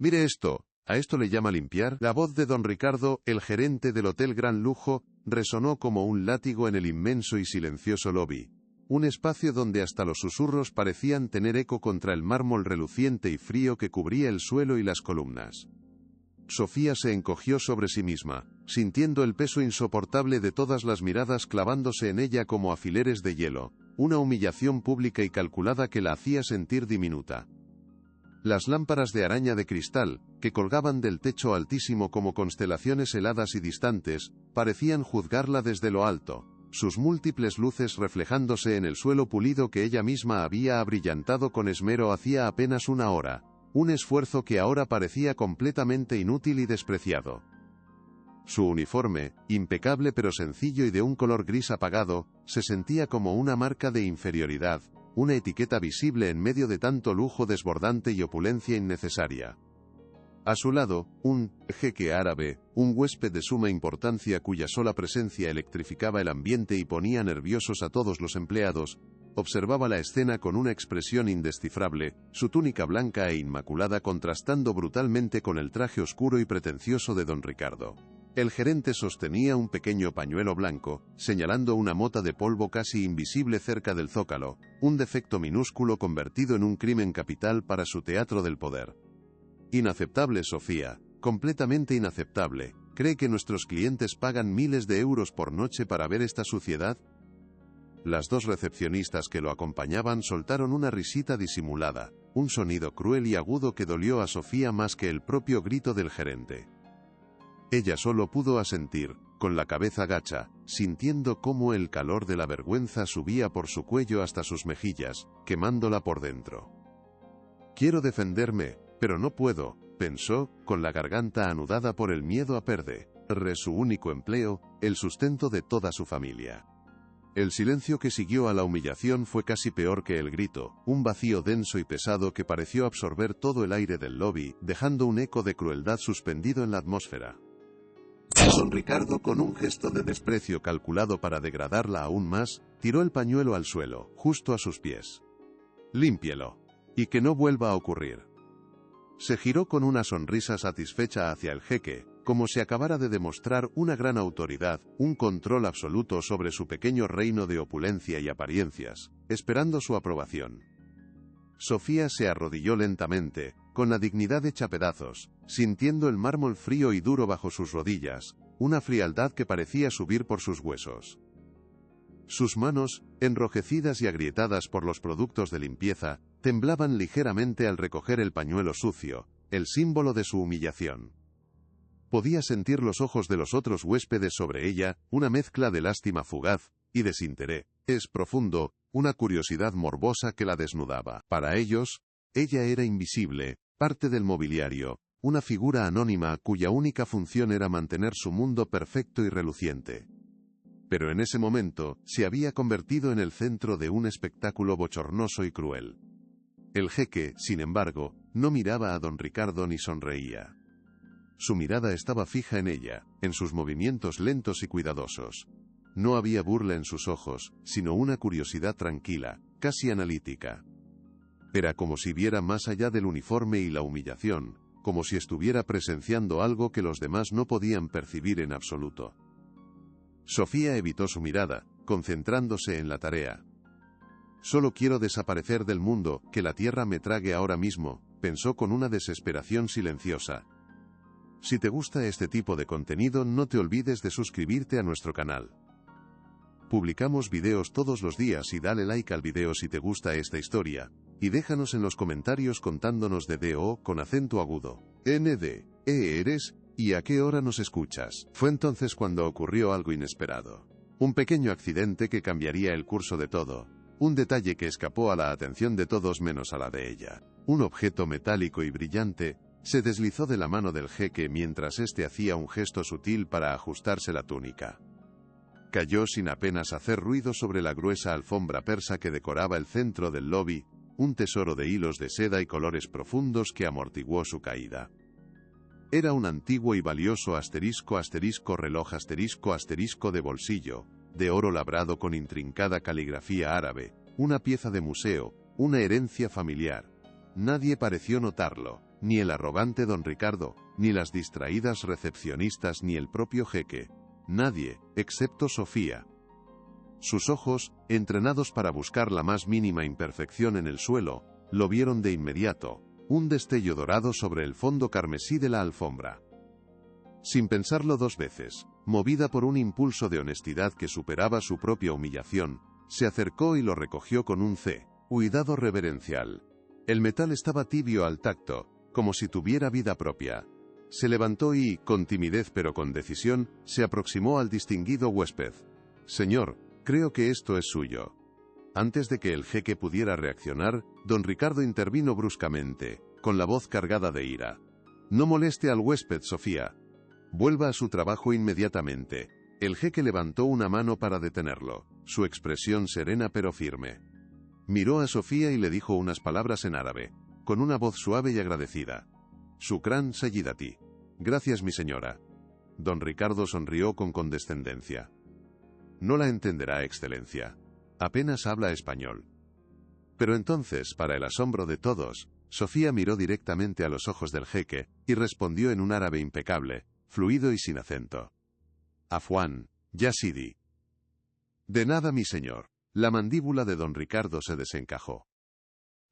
Mire esto, ¿a esto le llama limpiar? La voz de don Ricardo, el gerente del Hotel Gran Lujo, resonó como un látigo en el inmenso y silencioso lobby. Un espacio donde hasta los susurros parecían tener eco contra el mármol reluciente y frío que cubría el suelo y las columnas. Sofía se encogió sobre sí misma, sintiendo el peso insoportable de todas las miradas clavándose en ella como alfileres de hielo, una humillación pública y calculada que la hacía sentir diminuta. Las lámparas de araña de cristal, que colgaban del techo altísimo como constelaciones heladas y distantes, parecían juzgarla desde lo alto, sus múltiples luces reflejándose en el suelo pulido que ella misma había abrillantado con esmero hacía apenas una hora, un esfuerzo que ahora parecía completamente inútil y despreciado. Su uniforme, impecable pero sencillo y de un color gris apagado, se sentía como una marca de inferioridad, una etiqueta visible en medio de tanto lujo desbordante y opulencia innecesaria. A su lado, un jeque árabe, un huésped de suma importancia cuya sola presencia electrificaba el ambiente y ponía nerviosos a todos los empleados, observaba la escena con una expresión indescifrable, su túnica blanca e inmaculada contrastando brutalmente con el traje oscuro y pretencioso de don Ricardo. El gerente sostenía un pequeño pañuelo blanco, señalando una mota de polvo casi invisible cerca del zócalo, un defecto minúsculo convertido en un crimen capital para su teatro del poder. Inaceptable, Sofía, completamente inaceptable. ¿Cree que nuestros clientes pagan miles de euros por noche para ver esta suciedad? Las dos recepcionistas que lo acompañaban soltaron una risita disimulada, un sonido cruel y agudo que dolió a Sofía más que el propio grito del gerente. Ella solo pudo asentir, con la cabeza gacha, sintiendo cómo el calor de la vergüenza subía por su cuello hasta sus mejillas, quemándola por dentro. Quiero defenderme, pero no puedo, pensó, con la garganta anudada por el miedo a perder su único empleo, el sustento de toda su familia. El silencio que siguió a la humillación fue casi peor que el grito, un vacío denso y pesado que pareció absorber todo el aire del lobby, dejando un eco de crueldad suspendido en la atmósfera. Don Ricardo, con un gesto de desprecio calculado para degradarla aún más, tiró el pañuelo al suelo, justo a sus pies. «Límpielo. Y que no vuelva a ocurrir». Se giró con una sonrisa satisfecha hacia el jeque, como si acabara de demostrar una gran autoridad, un control absoluto sobre su pequeño reino de opulencia y apariencias, esperando su aprobación. Sofía se arrodilló lentamente, con la dignidad hecha pedazos, sintiendo el mármol frío y duro bajo sus rodillas, una frialdad que parecía subir por sus huesos. Sus manos, enrojecidas y agrietadas por los productos de limpieza, temblaban ligeramente al recoger el pañuelo sucio, el símbolo de su humillación. Podía sentir los ojos de los otros huéspedes sobre ella, una mezcla de lástima fugaz y desinterés profundo, una curiosidad morbosa que la desnudaba. Para ellos, ella era invisible, parte del mobiliario, una figura anónima cuya única función era mantener su mundo perfecto y reluciente. Pero en ese momento, se había convertido en el centro de un espectáculo bochornoso y cruel. El jeque, sin embargo, no miraba a don Ricardo ni sonreía. Su mirada estaba fija en ella, en sus movimientos lentos y cuidadosos. No había burla en sus ojos, sino una curiosidad tranquila, casi analítica. Era como si viera más allá del uniforme y la humillación, como si estuviera presenciando algo que los demás no podían percibir en absoluto. Sofía evitó su mirada, concentrándose en la tarea. «Solo quiero desaparecer del mundo, que la tierra me trague ahora mismo», pensó con una desesperación silenciosa. Si te gusta este tipo de contenido, no te olvides de suscribirte a nuestro canal. Publicamos videos todos los días y dale like al video si te gusta esta historia, y déjanos en los comentarios contándonos de D.O. con acento agudo. ¿ND? ¿Eres? ¿Y a qué hora nos escuchas? Fue entonces cuando ocurrió algo inesperado. Un pequeño accidente que cambiaría el curso de todo. Un detalle que escapó a la atención de todos menos a la de ella. Un objeto metálico y brillante se deslizó de la mano del jeque mientras éste hacía un gesto sutil para ajustarse la túnica. Cayó sin apenas hacer ruido sobre la gruesa alfombra persa que decoraba el centro del lobby, un tesoro de hilos de seda y colores profundos que amortiguó su caída. Era un antiguo y valioso reloj de bolsillo, de oro labrado con intrincada caligrafía árabe, una pieza de museo, una herencia familiar. Nadie pareció notarlo, Ni el arrogante don Ricardo, ni las distraídas recepcionistas ni el propio jeque. Nadie, excepto Sofía. Sus ojos, entrenados para buscar la más mínima imperfección en el suelo, lo vieron de inmediato, un destello dorado sobre el fondo carmesí de la alfombra. Sin pensarlo dos veces, movida por un impulso de honestidad que superaba su propia humillación, se acercó y lo recogió con un cuidado reverencial. El metal estaba tibio al tacto, como si tuviera vida propia. Se levantó y, con timidez pero con decisión, se aproximó al distinguido huésped. «Señor, creo que esto es suyo». Antes de que el jeque pudiera reaccionar, don Ricardo intervino bruscamente, con la voz cargada de ira. «No moleste al huésped, Sofía. Vuelva a su trabajo inmediatamente». El jeque levantó una mano para detenerlo, su expresión serena pero firme. Miró a Sofía y le dijo unas palabras en árabe, con una voz suave y agradecida. «Shukran, Sayyidati». «Gracias, mi señora». Don Ricardo sonrió con condescendencia. «No la entenderá, excelencia. Apenas habla español». Pero entonces, para el asombro de todos, Sofía miró directamente a los ojos del jeque, y respondió en un árabe impecable, fluido y sin acento. «Afwan, ya Sidi». «De nada, mi señor». La mandíbula de don Ricardo se desencajó.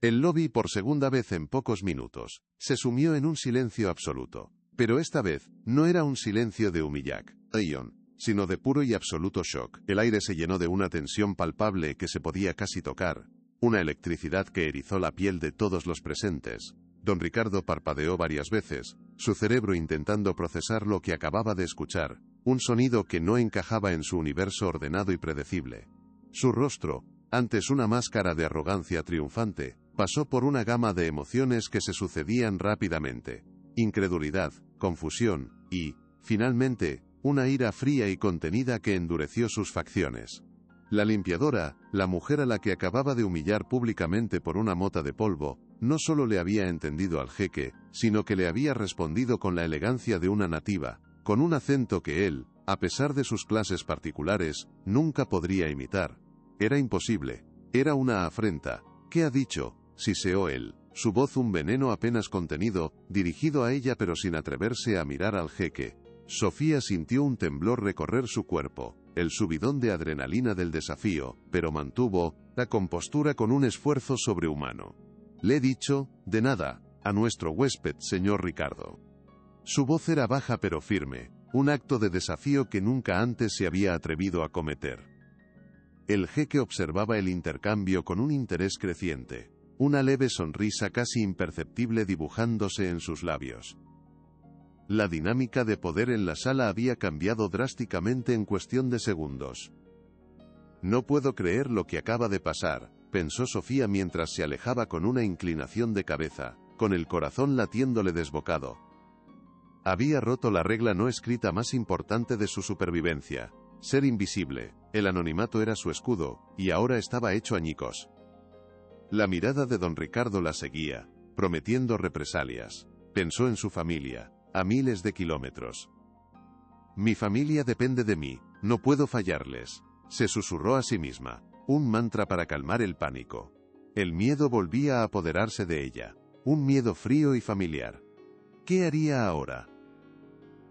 El lobby, por segunda vez en pocos minutos, se sumió en un silencio absoluto. Pero esta vez, no era un silencio de humillación, sino de puro y absoluto shock. El aire se llenó de una tensión palpable que se podía casi tocar, una electricidad que erizó la piel de todos los presentes. Don Ricardo parpadeó varias veces, su cerebro intentando procesar lo que acababa de escuchar, un sonido que no encajaba en su universo ordenado y predecible. Su rostro, antes una máscara de arrogancia triunfante, pasó por una gama de emociones que se sucedían rápidamente. Incredulidad, confusión, y, finalmente, una ira fría y contenida que endureció sus facciones. La limpiadora, la mujer a la que acababa de humillar públicamente por una mota de polvo, no solo le había entendido al jeque, sino que le había respondido con la elegancia de una nativa, con un acento que él, a pesar de sus clases particulares, nunca podría imitar. Era imposible. Era una afrenta. «¿Qué ha dicho?», siseó él, su voz un veneno apenas contenido, dirigido a ella pero sin atreverse a mirar al jeque. Sofía sintió un temblor recorrer su cuerpo, el subidón de adrenalina del desafío, pero mantuvo la compostura con un esfuerzo sobrehumano. «Le he dicho, de nada, a nuestro huésped, señor Ricardo». Su voz era baja pero firme, un acto de desafío que nunca antes se había atrevido a cometer. El jeque observaba el intercambio con un interés creciente, una leve sonrisa casi imperceptible dibujándose en sus labios. La dinámica de poder en la sala había cambiado drásticamente en cuestión de segundos. «No puedo creer lo que acaba de pasar», pensó Sofía mientras se alejaba con una inclinación de cabeza, con el corazón latiéndole desbocado. Había roto la regla no escrita más importante de su supervivencia. Ser invisible, el anonimato era su escudo, y ahora estaba hecho añicos. La mirada de don Ricardo la seguía, prometiendo represalias. Pensó en su familia, a miles de kilómetros. «Mi familia depende de mí, no puedo fallarles», se susurró a sí misma, un mantra para calmar el pánico. El miedo volvía a apoderarse de ella, un miedo frío y familiar. ¿Qué haría ahora?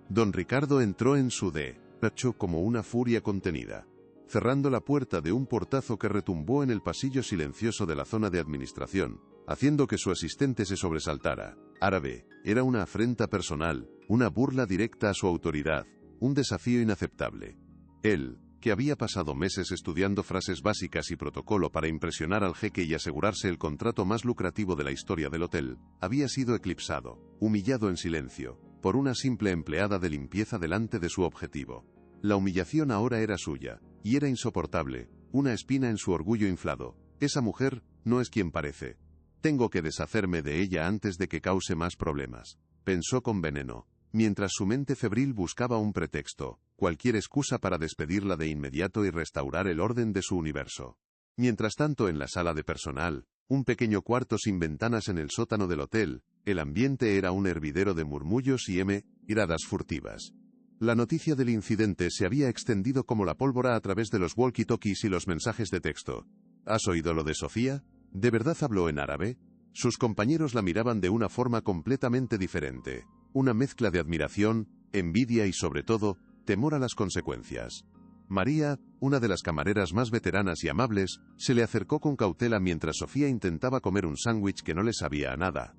Don Ricardo entró en su despacho como una furia contenida, cerrando la puerta de un portazo que retumbó en el pasillo silencioso de la zona de administración, haciendo que su asistente se sobresaltara. Árabe, era una afrenta personal, una burla directa a su autoridad, un desafío inaceptable. Él, que había pasado meses estudiando frases básicas y protocolo para impresionar al jeque y asegurarse el contrato más lucrativo de la historia del hotel, había sido eclipsado, humillado en silencio, por una simple empleada de limpieza delante de su objetivo. La humillación ahora era suya, y era insoportable, una espina en su orgullo inflado. Esa mujer no es quien parece. Tengo que deshacerme de ella antes de que cause más problemas, pensó con veneno, mientras su mente febril buscaba un pretexto, cualquier excusa para despedirla de inmediato y restaurar el orden de su universo. Mientras tanto, en la sala de personal, un pequeño cuarto sin ventanas en el sótano del hotel, el ambiente era un hervidero de murmullos y miradas furtivas. La noticia del incidente se había extendido como la pólvora a través de los walkie-talkies y los mensajes de texto. ¿Has oído lo de Sofía? ¿De verdad habló en árabe? Sus compañeros la miraban de una forma completamente diferente, una mezcla de admiración, envidia y sobre todo, temor a las consecuencias. María, una de las camareras más veteranas y amables, se le acercó con cautela mientras Sofía intentaba comer un sándwich que no le sabía a nada.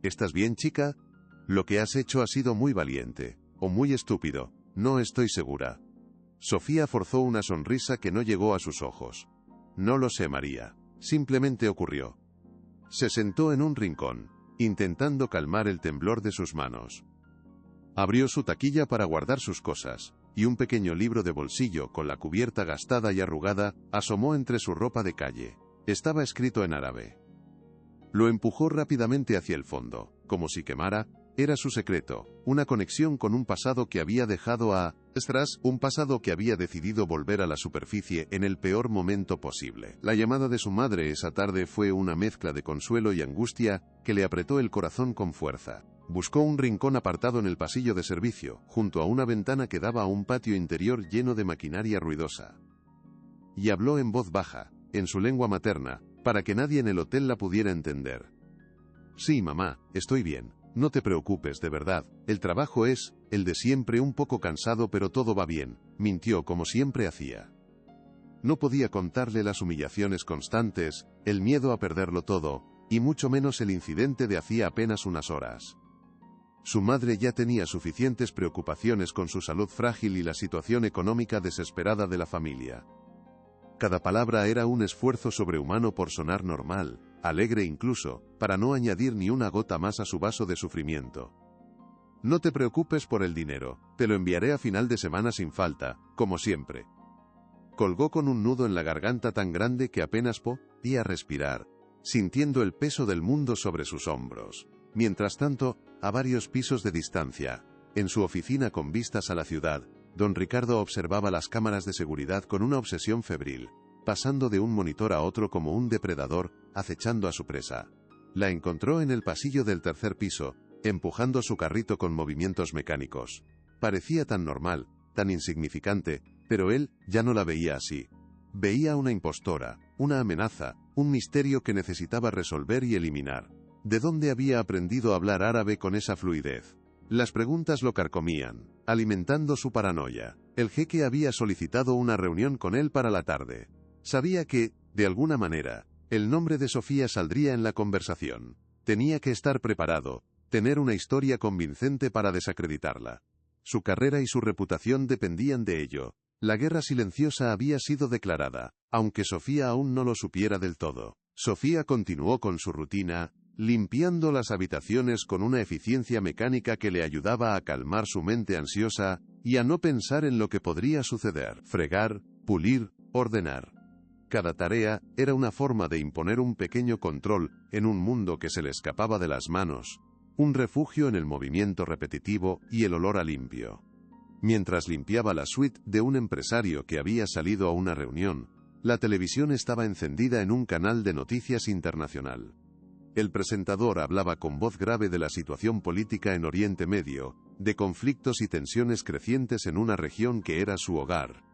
¿Estás bien, chica? Lo que has hecho ha sido muy valiente, o muy estúpido, no estoy segura. Sofía forzó una sonrisa que no llegó a sus ojos. No lo sé, María, simplemente ocurrió. Se sentó en un rincón, intentando calmar el temblor de sus manos. Abrió su taquilla para guardar sus cosas, y un pequeño libro de bolsillo con la cubierta gastada y arrugada asomó entre su ropa de calle. Estaba escrito en árabe. Lo empujó rápidamente hacia el fondo, como si quemara. Era su secreto, una conexión con un pasado que había dejado un pasado que había decidido volver a la superficie en el peor momento posible. La llamada de su madre esa tarde fue una mezcla de consuelo y angustia que le apretó el corazón con fuerza. Buscó un rincón apartado en el pasillo de servicio, junto a una ventana que daba a un patio interior lleno de maquinaria ruidosa. Y habló en voz baja, en su lengua materna, para que nadie en el hotel la pudiera entender. Sí, mamá, estoy bien. No te preocupes, de verdad, el trabajo es, el de siempre, un poco cansado, pero todo va bien, mintió como siempre hacía. No podía contarle las humillaciones constantes, el miedo a perderlo todo, y mucho menos el incidente de hacía apenas unas horas. Su madre ya tenía suficientes preocupaciones con su salud frágil y la situación económica desesperada de la familia. Cada palabra era un esfuerzo sobrehumano por sonar normal, alegre incluso, para no añadir ni una gota más a su vaso de sufrimiento. No te preocupes por el dinero, te lo enviaré a final de semana sin falta, como siempre. Colgó con un nudo en la garganta tan grande que apenas podía respirar, sintiendo el peso del mundo sobre sus hombros. Mientras tanto, a varios pisos de distancia, en su oficina con vistas a la ciudad, don Ricardo observaba las cámaras de seguridad con una obsesión febril, pasando de un monitor a otro como un depredador, acechando a su presa. La encontró en el pasillo del tercer piso, empujando su carrito con movimientos mecánicos. Parecía tan normal, tan insignificante, pero él ya no la veía así. Veía una impostora, una amenaza, un misterio que necesitaba resolver y eliminar. ¿De dónde había aprendido a hablar árabe con esa fluidez? Las preguntas lo carcomían, alimentando su paranoia. El jeque había solicitado una reunión con él para la tarde. Sabía que, de alguna manera, el nombre de Sofía saldría en la conversación. Tenía que estar preparado, tener una historia convincente para desacreditarla. Su carrera y su reputación dependían de ello. La guerra silenciosa había sido declarada, aunque Sofía aún no lo supiera del todo. Sofía continuó con su rutina, limpiando las habitaciones con una eficiencia mecánica que le ayudaba a calmar su mente ansiosa y a no pensar en lo que podría suceder. Fregar, pulir, ordenar. Cada tarea era una forma de imponer un pequeño control en un mundo que se le escapaba de las manos, un refugio en el movimiento repetitivo y el olor a limpio. Mientras limpiaba la suite de un empresario que había salido a una reunión, la televisión estaba encendida en un canal de noticias internacional. El presentador hablaba con voz grave de la situación política en Oriente Medio, de conflictos y tensiones crecientes en una región que era su hogar.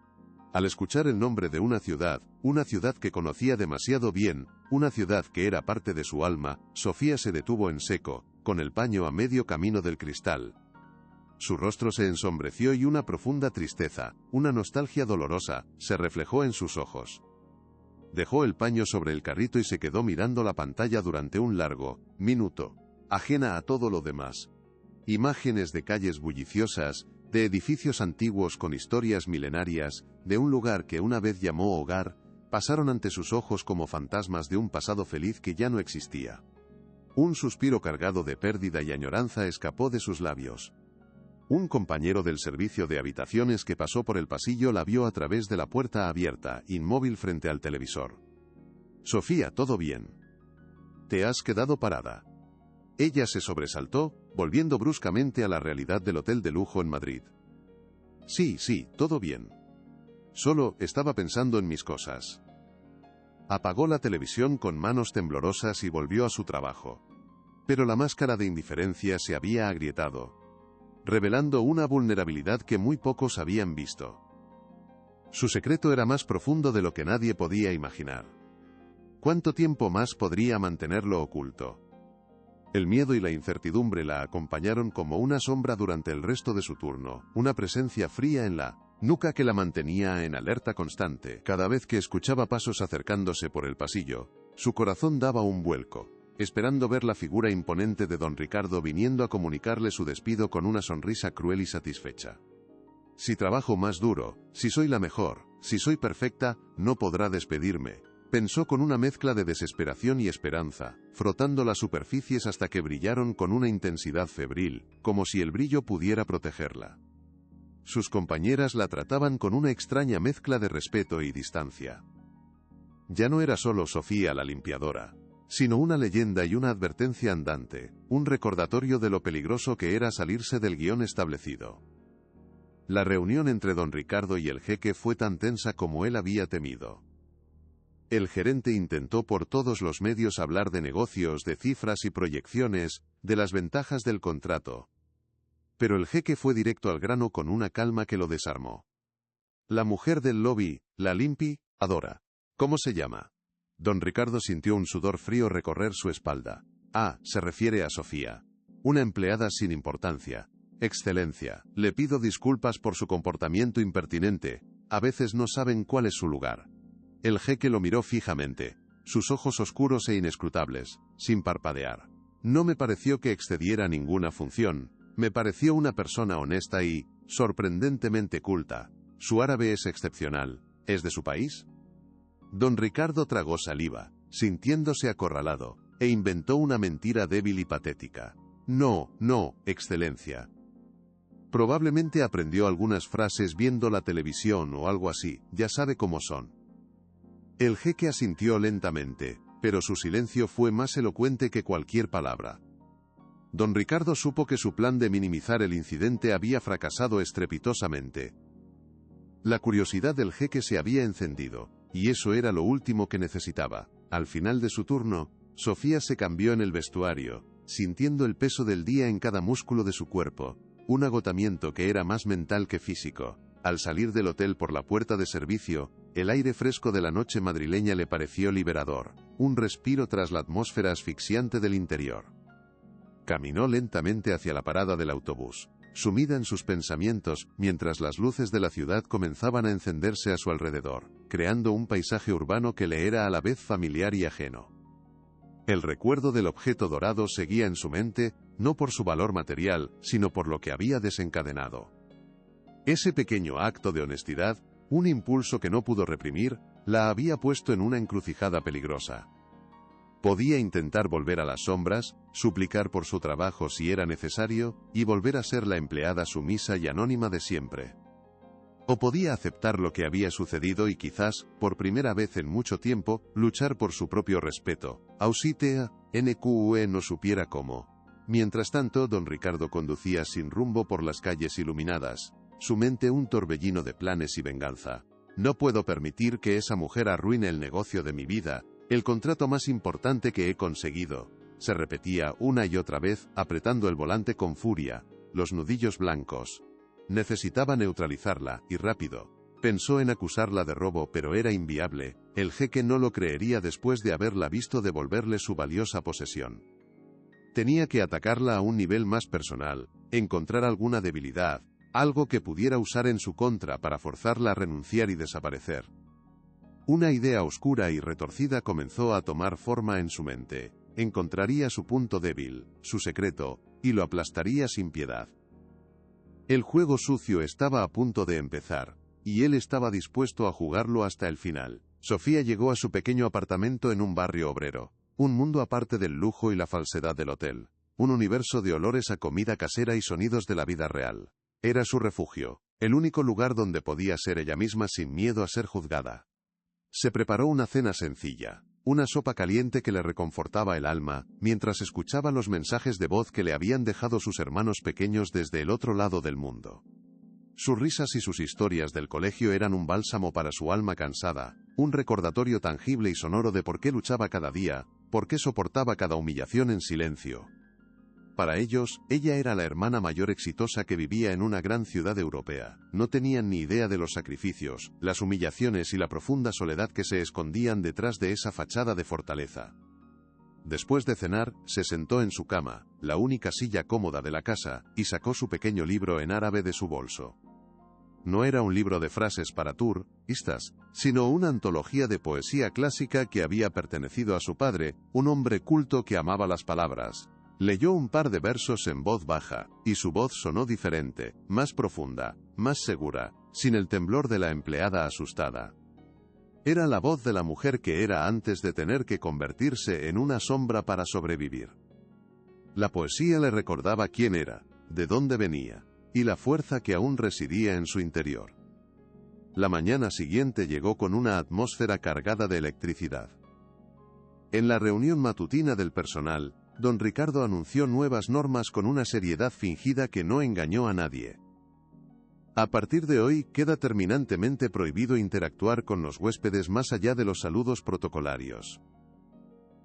Al escuchar el nombre de una ciudad que conocía demasiado bien, una ciudad que era parte de su alma, Sofía se detuvo en seco, con el paño a medio camino del cristal. Su rostro se ensombreció y una profunda tristeza, una nostalgia dolorosa, se reflejó en sus ojos. Dejó el paño sobre el carrito y se quedó mirando la pantalla durante un largo minuto, ajena a todo lo demás. Imágenes de calles bulliciosas, de edificios antiguos con historias milenarias, de un lugar que una vez llamó hogar, pasaron ante sus ojos como fantasmas de un pasado feliz que ya no existía. Un suspiro cargado de pérdida y añoranza escapó de sus labios. Un compañero del servicio de habitaciones que pasó por el pasillo la vio a través de la puerta abierta, inmóvil frente al televisor. «Sofía, ¿todo bien? ¿Te has quedado parada?» Ella se sobresaltó, volviendo bruscamente a la realidad del hotel de lujo en Madrid. Sí, todo bien. Solo estaba pensando en mis cosas. Apagó la televisión con manos temblorosas y volvió a su trabajo. Pero la máscara de indiferencia se había agrietado, revelando una vulnerabilidad que muy pocos habían visto. Su secreto era más profundo de lo que nadie podía imaginar. ¿Cuánto tiempo más podría mantenerlo oculto? El miedo y la incertidumbre la acompañaron como una sombra durante el resto de su turno, una presencia fría en la nuca que la mantenía en alerta constante. Cada vez que escuchaba pasos acercándose por el pasillo, su corazón daba un vuelco, esperando ver la figura imponente de don Ricardo viniendo a comunicarle su despido con una sonrisa cruel y satisfecha. Si trabajo más duro, si soy la mejor, si soy perfecta, no podrá despedirme, pensó con una mezcla de desesperación y esperanza, frotando las superficies hasta que brillaron con una intensidad febril, como si el brillo pudiera protegerla. Sus compañeras la trataban con una extraña mezcla de respeto y distancia. Ya no era solo Sofía la limpiadora, sino una leyenda y una advertencia andante, un recordatorio de lo peligroso que era salirse del guión establecido. La reunión entre don Ricardo y el jeque fue tan tensa como él había temido. El gerente intentó por todos los medios hablar de negocios, de cifras y proyecciones, de las ventajas del contrato. Pero el jeque fue directo al grano con una calma que lo desarmó. La mujer del lobby, la limpiadora. ¿Cómo se llama? Don Ricardo sintió un sudor frío recorrer su espalda. Ah, se refiere a Sofía. Una empleada sin importancia. Excelencia, le pido disculpas por su comportamiento impertinente. A veces no saben cuál es su lugar. El jeque lo miró fijamente, sus ojos oscuros e inescrutables, sin parpadear. No me pareció que excediera ninguna función, me pareció una persona honesta y, sorprendentemente culta. Su árabe es excepcional. ¿Es de su país? Don Ricardo tragó saliva, sintiéndose acorralado, e inventó una mentira débil y patética. No, excelencia. Probablemente aprendió algunas frases viendo la televisión o algo así, ya sabe cómo son. El jeque asintió lentamente, pero su silencio fue más elocuente que cualquier palabra. Don Ricardo supo que su plan de minimizar el incidente había fracasado estrepitosamente. La curiosidad del jeque se había encendido, y eso era lo último que necesitaba. Al final de su turno, Sofía se cambió en el vestuario, sintiendo el peso del día en cada músculo de su cuerpo, un agotamiento que era más mental que físico. Al salir del hotel por la puerta de servicio, el aire fresco de la noche madrileña le pareció liberador, un respiro tras la atmósfera asfixiante del interior. Caminó lentamente hacia la parada del autobús, sumida en sus pensamientos, mientras las luces de la ciudad comenzaban a encenderse a su alrededor, creando un paisaje urbano que le era a la vez familiar y ajeno. El recuerdo del objeto dorado seguía en su mente, no por su valor material, sino por lo que había desencadenado. Ese pequeño acto de honestidad, un impulso que no pudo reprimir, la había puesto en una encrucijada peligrosa. Podía intentar volver a las sombras, suplicar por su trabajo si era necesario, y volver a ser la empleada sumisa y anónima de siempre. O podía aceptar lo que había sucedido y quizás, por primera vez en mucho tiempo, luchar por su propio respeto, ausitea, NQE no supiera cómo. Mientras tanto, don Ricardo conducía sin rumbo por las calles iluminadas, su mente un torbellino de planes y venganza. No puedo permitir que esa mujer arruine el negocio de mi vida, el contrato más importante que he conseguido, se repetía una y otra vez, apretando el volante con furia, los nudillos blancos. Necesitaba neutralizarla, y rápido. Pensó en acusarla de robo, pero era inviable, el jeque no lo creería después de haberla visto devolverle su valiosa posesión. Tenía que atacarla a un nivel más personal, encontrar alguna debilidad, algo que pudiera usar en su contra para forzarla a renunciar y desaparecer. Una idea oscura y retorcida comenzó a tomar forma en su mente. Encontraría su punto débil, su secreto, y lo aplastaría sin piedad. El juego sucio estaba a punto de empezar, y él estaba dispuesto a jugarlo hasta el final. Sofía llegó a su pequeño apartamento en un barrio obrero, un mundo aparte del lujo y la falsedad del hotel, un universo de olores a comida casera y sonidos de la vida real. Era su refugio, el único lugar donde podía ser ella misma sin miedo a ser juzgada. Se preparó una cena sencilla, una sopa caliente que le reconfortaba el alma, mientras escuchaba los mensajes de voz que le habían dejado sus hermanos pequeños desde el otro lado del mundo. Sus risas y sus historias del colegio eran un bálsamo para su alma cansada, un recordatorio tangible y sonoro de por qué luchaba cada día, por qué soportaba cada humillación en silencio. Para ellos, ella era la hermana mayor exitosa que vivía en una gran ciudad europea. No tenían ni idea de los sacrificios, las humillaciones y la profunda soledad que se escondían detrás de esa fachada de fortaleza. Después de cenar, se sentó en su cama, la única silla cómoda de la casa, y sacó su pequeño libro en árabe de su bolso. No era un libro de frases para turistas, sino una antología de poesía clásica que había pertenecido a su padre, un hombre culto que amaba las palabras. Leyó un par de versos en voz baja, y su voz sonó diferente, más profunda, más segura, sin el temblor de la empleada asustada. Era la voz de la mujer que era antes de tener que convertirse en una sombra para sobrevivir. La poesía le recordaba quién era, de dónde venía, y la fuerza que aún residía en su interior. La mañana siguiente llegó con una atmósfera cargada de electricidad. En la reunión matutina del personal, don Ricardo anunció nuevas normas con una seriedad fingida que no engañó a nadie. A partir de hoy, queda terminantemente prohibido interactuar con los huéspedes más allá de los saludos protocolarios.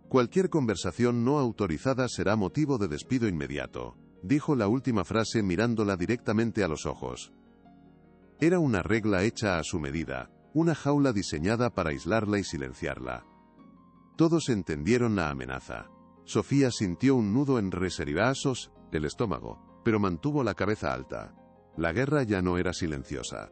Cualquier conversación no autorizada será motivo de despido inmediato, dijo la última frase mirándola directamente a los ojos. Era una regla hecha a su medida, una jaula diseñada para aislarla y silenciarla. Todos entendieron la amenaza. Sofía sintió un nudo en reservasos del estómago, pero mantuvo la cabeza alta. La guerra ya no era silenciosa.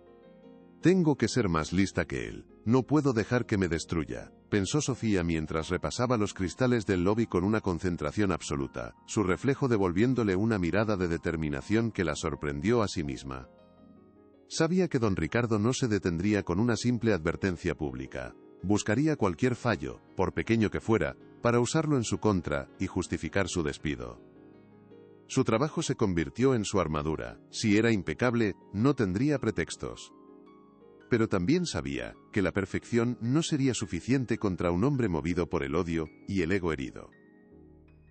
Tengo que ser más lista que él. No puedo dejar que me destruya, pensó Sofía mientras repasaba los cristales del lobby con una concentración absoluta, su reflejo devolviéndole una mirada de determinación que la sorprendió a sí misma. Sabía que don Ricardo no se detendría con una simple advertencia pública. Buscaría cualquier fallo, por pequeño que fuera, para usarlo en su contra y justificar su despido. Su trabajo se convirtió en su armadura. Si era impecable, no tendría pretextos. Pero también sabía que la perfección no sería suficiente contra un hombre movido por el odio y el ego herido.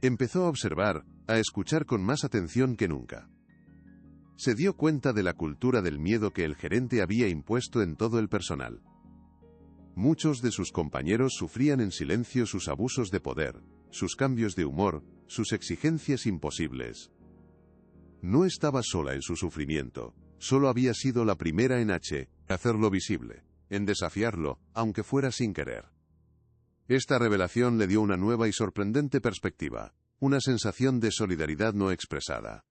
Empezó a observar, a escuchar con más atención que nunca. Se dio cuenta de la cultura del miedo que el gerente había impuesto en todo el personal. Muchos de sus compañeros sufrían en silencio sus abusos de poder, sus cambios de humor, sus exigencias imposibles. No estaba sola en su sufrimiento, solo había sido la primera en hacerlo visible, en desafiarlo, aunque fuera sin querer. Esta revelación le dio una nueva y sorprendente perspectiva, una sensación de solidaridad no expresada.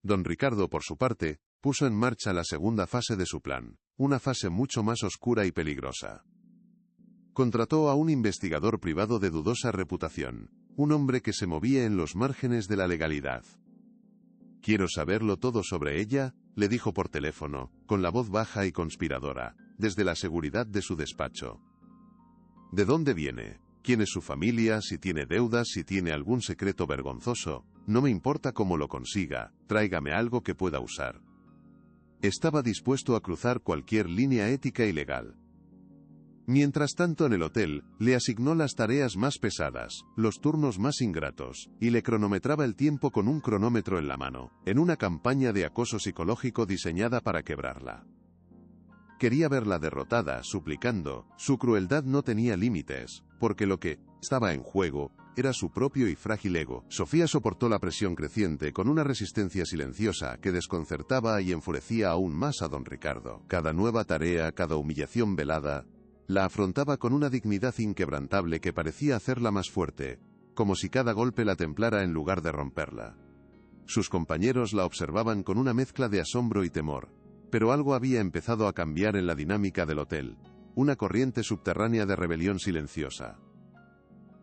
Don Ricardo, por su parte, puso en marcha la segunda fase de su plan, una fase mucho más oscura y peligrosa. Contrató a un investigador privado de dudosa reputación, un hombre que se movía en los márgenes de la legalidad. «Quiero saberlo todo sobre ella», le dijo por teléfono, con la voz baja y conspiradora, desde la seguridad de su despacho. ¿De dónde viene? ¿Quién es su familia? Si tiene deudas, si tiene algún secreto vergonzoso. No me importa cómo lo consiga, tráigame algo que pueda usar. Estaba dispuesto a cruzar cualquier línea ética y legal. Mientras tanto en el hotel, le asignó las tareas más pesadas, los turnos más ingratos, y le cronometraba el tiempo con un cronómetro en la mano, en una campaña de acoso psicológico diseñada para quebrarla. Quería verla derrotada, suplicando. Su crueldad no tenía límites, porque lo que estaba en juego era su propio y frágil ego. Sofía soportó la presión creciente con una resistencia silenciosa que desconcertaba y enfurecía aún más a don Ricardo. Cada nueva tarea, cada humillación velada, la afrontaba con una dignidad inquebrantable que parecía hacerla más fuerte, como si cada golpe la templara en lugar de romperla. Sus compañeros la observaban con una mezcla de asombro y temor, pero algo había empezado a cambiar en la dinámica del hotel, una corriente subterránea de rebelión silenciosa.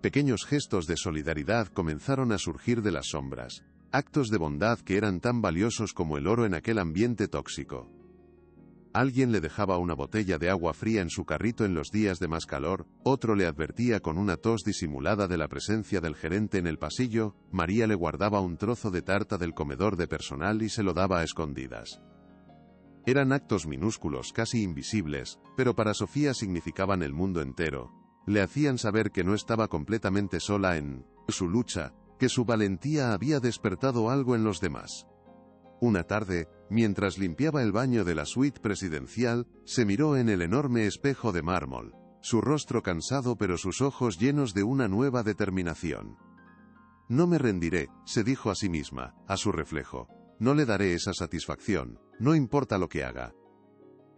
Pequeños gestos de solidaridad comenzaron a surgir de las sombras, actos de bondad que eran tan valiosos como el oro en aquel ambiente tóxico. Alguien le dejaba una botella de agua fría en su carrito en los días de más calor, otro le advertía con una tos disimulada de la presencia del gerente en el pasillo, María le guardaba un trozo de tarta del comedor de personal y se lo daba a escondidas. Eran actos minúsculos, casi invisibles, pero para Sofía significaban el mundo entero. Le hacían saber que no estaba completamente sola en su lucha, que su valentía había despertado algo en los demás. Una tarde, mientras limpiaba el baño de la suite presidencial, se miró en el enorme espejo de mármol, su rostro cansado pero sus ojos llenos de una nueva determinación. No me rendiré, se dijo a sí misma, a su reflejo. No le daré esa satisfacción, no importa lo que haga.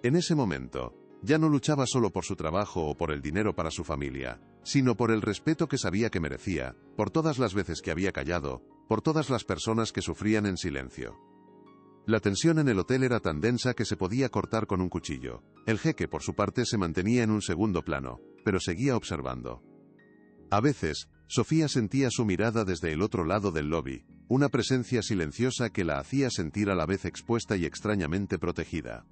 En ese momento, ya no luchaba solo por su trabajo o por el dinero para su familia, sino por el respeto que sabía que merecía, por todas las veces que había callado, por todas las personas que sufrían en silencio. La tensión en el hotel era tan densa que se podía cortar con un cuchillo. El jeque, por su parte, se mantenía en un segundo plano, pero seguía observando. A veces, Sofía sentía su mirada desde el otro lado del lobby, una presencia silenciosa que la hacía sentir a la vez expuesta y extrañamente protegida.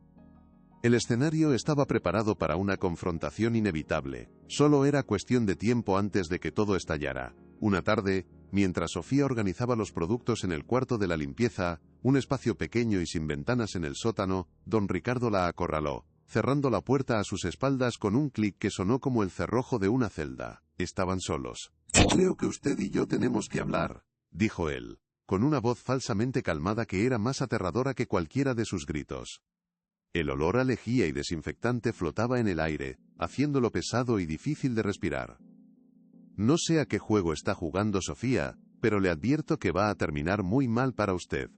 El escenario estaba preparado para una confrontación inevitable, solo era cuestión de tiempo antes de que todo estallara. Una tarde, mientras Sofía organizaba los productos en el cuarto de la limpieza, un espacio pequeño y sin ventanas en el sótano, don Ricardo la acorraló, cerrando la puerta a sus espaldas con un clic que sonó como el cerrojo de una celda. Estaban solos. «Creo que usted y yo tenemos que hablar», dijo él, con una voz falsamente calmada que era más aterradora que cualquiera de sus gritos. El olor a lejía y desinfectante flotaba en el aire, haciéndolo pesado y difícil de respirar. «No sé a qué juego está jugando Sofía, pero le advierto que va a terminar muy mal para usted».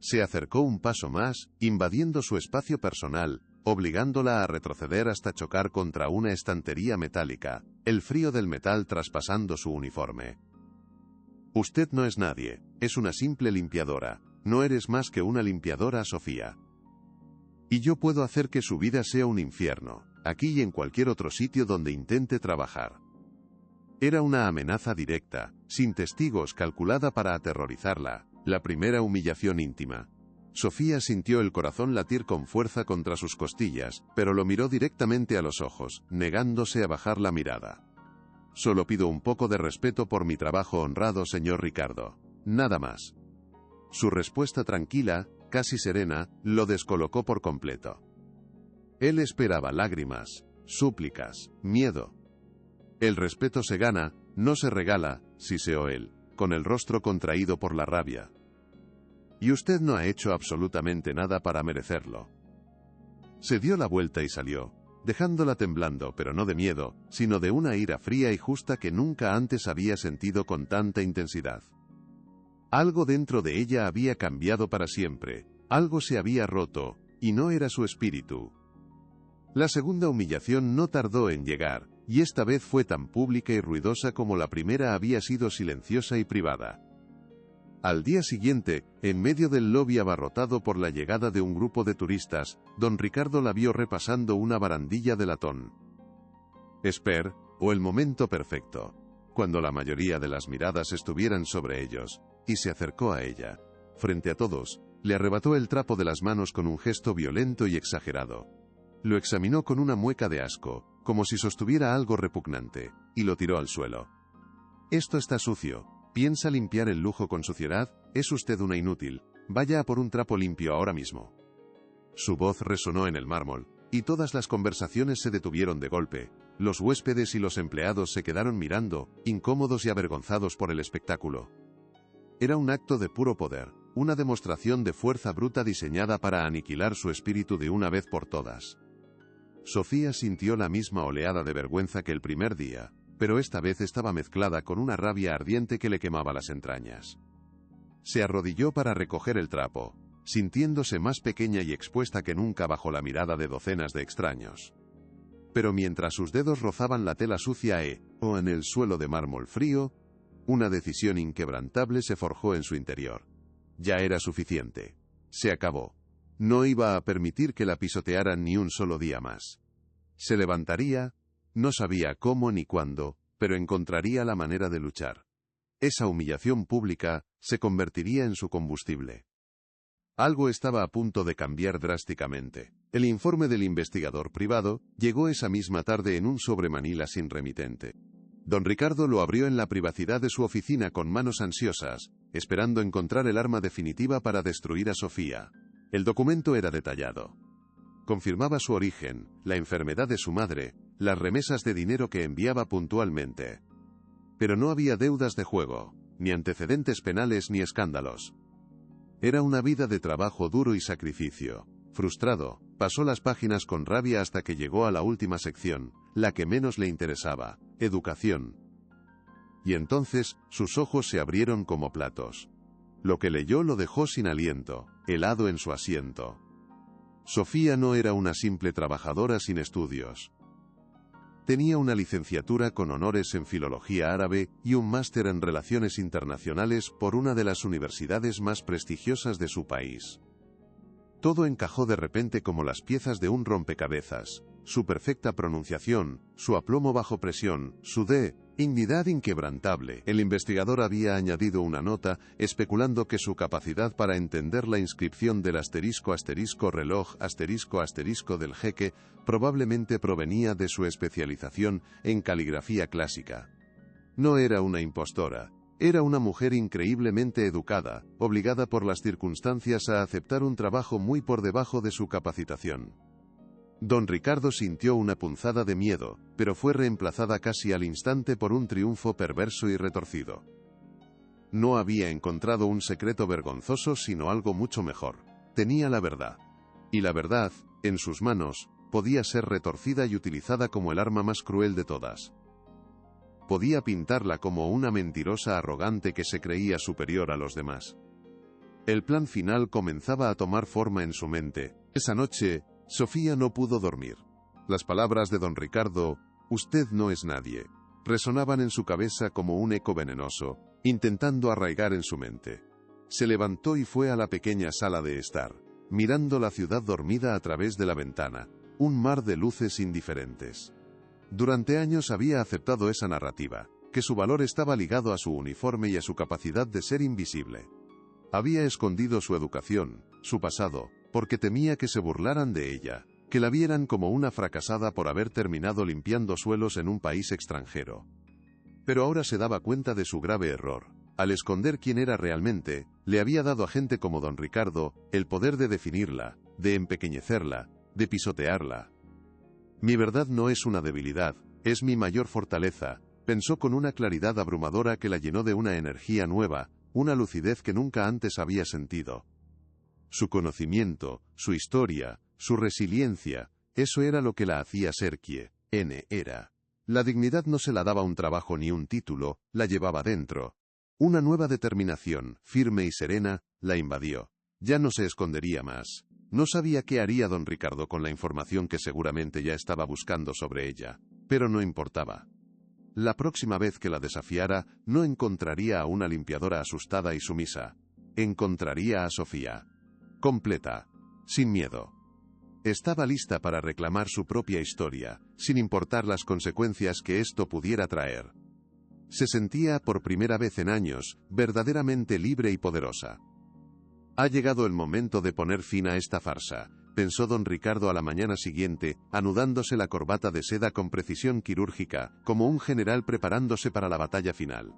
Se acercó un paso más, invadiendo su espacio personal, obligándola a retroceder hasta chocar contra una estantería metálica, el frío del metal traspasando su uniforme. «Usted no es nadie, es una simple limpiadora, no eres más que una limpiadora, Sofía. Y yo puedo hacer que su vida sea un infierno, aquí y en cualquier otro sitio donde intente trabajar». Era una amenaza directa, sin testigos, calculada para aterrorizarla, la primera humillación íntima. Sofía sintió el corazón latir con fuerza contra sus costillas, pero lo miró directamente a los ojos, negándose a bajar la mirada. «Solo pido un poco de respeto por mi trabajo honrado, señor Ricardo. Nada más». Su respuesta tranquila, casi serena, lo descolocó por completo. Él esperaba lágrimas, súplicas, miedo. «El respeto se gana, no se regala», siseó él, con el rostro contraído por la rabia. «Y usted no ha hecho absolutamente nada para merecerlo». Se dio la vuelta y salió, dejándola temblando, pero no de miedo, sino de una ira fría y justa que nunca antes había sentido con tanta intensidad. Algo dentro de ella había cambiado para siempre, algo se había roto, y no era su espíritu. La segunda humillación no tardó en llegar, y esta vez fue tan pública y ruidosa como la primera había sido silenciosa y privada. Al día siguiente, en medio del lobby abarrotado por la llegada de un grupo de turistas, don Ricardo la vio repasando una barandilla de latón. Esper, o el momento perfecto, cuando la mayoría de las miradas estuvieran sobre ellos, y se acercó a ella. Frente a todos, le arrebató el trapo de las manos con un gesto violento y exagerado. Lo examinó con una mueca de asco, como si sostuviera algo repugnante, y lo tiró al suelo. «Esto está sucio. ¿Piensa limpiar el lujo con suciedad? Es usted una inútil. Vaya a por un trapo limpio ahora mismo». Su voz resonó en el mármol, y todas las conversaciones se detuvieron de golpe. Los huéspedes y los empleados se quedaron mirando, incómodos y avergonzados por el espectáculo. Era un acto de puro poder, una demostración de fuerza bruta diseñada para aniquilar su espíritu de una vez por todas. Sofía sintió la misma oleada de vergüenza que el primer día, pero esta vez estaba mezclada con una rabia ardiente que le quemaba las entrañas. Se arrodilló para recoger el trapo, sintiéndose más pequeña y expuesta que nunca bajo la mirada de docenas de extraños. Pero mientras sus dedos rozaban la tela sucia o en el suelo de mármol frío, una decisión inquebrantable se forjó en su interior. Ya era suficiente. Se acabó. No iba a permitir que la pisotearan ni un solo día más. Se levantaría, no sabía cómo ni cuándo, pero encontraría la manera de luchar. Esa humillación pública se convertiría en su combustible. Algo estaba a punto de cambiar drásticamente. El informe del investigador privado llegó esa misma tarde en un sobre manila sin remitente. Don Ricardo lo abrió en la privacidad de su oficina con manos ansiosas, esperando encontrar el arma definitiva para destruir a Sofía. El documento era detallado. Confirmaba su origen, la enfermedad de su madre, las remesas de dinero que enviaba puntualmente. Pero no había deudas de juego, ni antecedentes penales ni escándalos. Era una vida de trabajo duro y sacrificio. Frustrado, pasó las páginas con rabia hasta que llegó a la última sección, la que menos le interesaba: educación. y entonces sus ojos se abrieron como platos. Lo que leyó lo dejó sin aliento, helado en su asiento. Sofía no era una simple trabajadora sin estudios. Tenía una licenciatura con honores en filología árabe y un máster en relaciones internacionales por una de las universidades más prestigiosas de su país. Todo encajó de repente como las piezas de un rompecabezas. Su perfecta pronunciación, su aplomo bajo presión, su dignidad inquebrantable. El investigador había añadido una nota, especulando que su capacidad para entender la inscripción del **reloj *** del jeque probablemente provenía de su especialización en caligrafía clásica. No era una impostora. Era una mujer increíblemente educada, obligada por las circunstancias a aceptar un trabajo muy por debajo de su capacitación. Don Ricardo sintió una punzada de miedo, pero fue reemplazada casi al instante por un triunfo perverso y retorcido. No había encontrado un secreto vergonzoso sino algo mucho mejor. Tenía la verdad. Y la verdad, en sus manos, podía ser retorcida y utilizada como el arma más cruel de todas. Podía pintarla como una mentirosa arrogante que se creía superior a los demás. El plan final comenzaba a tomar forma en su mente. Esa noche, Sofía no pudo dormir. Las palabras de don Ricardo, «Usted no es nadie», resonaban en su cabeza como un eco venenoso, intentando arraigar en su mente. Se levantó y fue a la pequeña sala de estar, mirando la ciudad dormida a través de la ventana, un mar de luces indiferentes. Durante años había aceptado esa narrativa, que su valor estaba ligado a su uniforme y a su capacidad de ser invisible. Había escondido su educación, su pasado, porque temía que se burlaran de ella, que la vieran como una fracasada por haber terminado limpiando suelos en un país extranjero. Pero ahora se daba cuenta de su grave error. Al esconder quién era realmente, le había dado a gente como don Ricardo el poder de definirla, de empequeñecerla, de pisotearla. «Mi verdad no es una debilidad, es mi mayor fortaleza», pensó con una claridad abrumadora que la llenó de una energía nueva, una lucidez que nunca antes había sentido. Su conocimiento, su historia, su resiliencia, eso era lo que la hacía ser quien era. La dignidad no se la daba un trabajo ni un título, la llevaba dentro. Una nueva determinación, firme y serena, la invadió. Ya no se escondería más. No sabía qué haría don Ricardo con la información que seguramente ya estaba buscando sobre ella, pero no importaba. La próxima vez que la desafiara, no encontraría a una limpiadora asustada y sumisa. Encontraría a Sofía. Completa. Sin miedo. Estaba lista para reclamar su propia historia, sin importar las consecuencias que esto pudiera traer. Se sentía, por primera vez en años, verdaderamente libre y poderosa. Ha llegado el momento de poner fin a esta farsa, pensó don Ricardo a la mañana siguiente, anudándose la corbata de seda con precisión quirúrgica, como un general preparándose para la batalla final.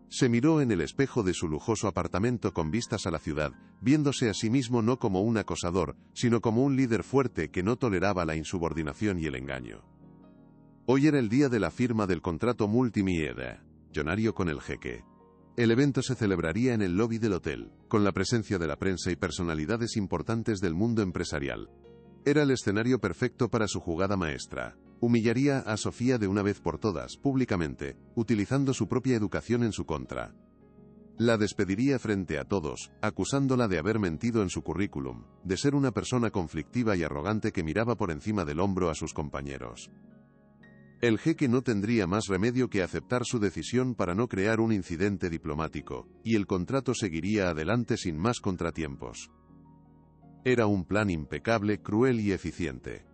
Se miró en el espejo de su lujoso apartamento con vistas a la ciudad, viéndose a sí mismo no como un acosador, sino como un líder fuerte que no toleraba la insubordinación y el engaño. Hoy era el día de la firma del contrato multimillonario con el jeque. El evento se celebraría en el lobby del hotel, con la presencia de la prensa y personalidades importantes del mundo empresarial. Era el escenario perfecto para su jugada maestra. Humillaría a Sofía de una vez por todas, públicamente, utilizando su propia educación en su contra. La despediría frente a todos, acusándola de haber mentido en su currículum, de ser una persona conflictiva y arrogante que miraba por encima del hombro a sus compañeros. El jeque no tendría más remedio que aceptar su decisión para no crear un incidente diplomático, y el contrato seguiría adelante sin más contratiempos. Era un plan impecable, cruel y eficiente.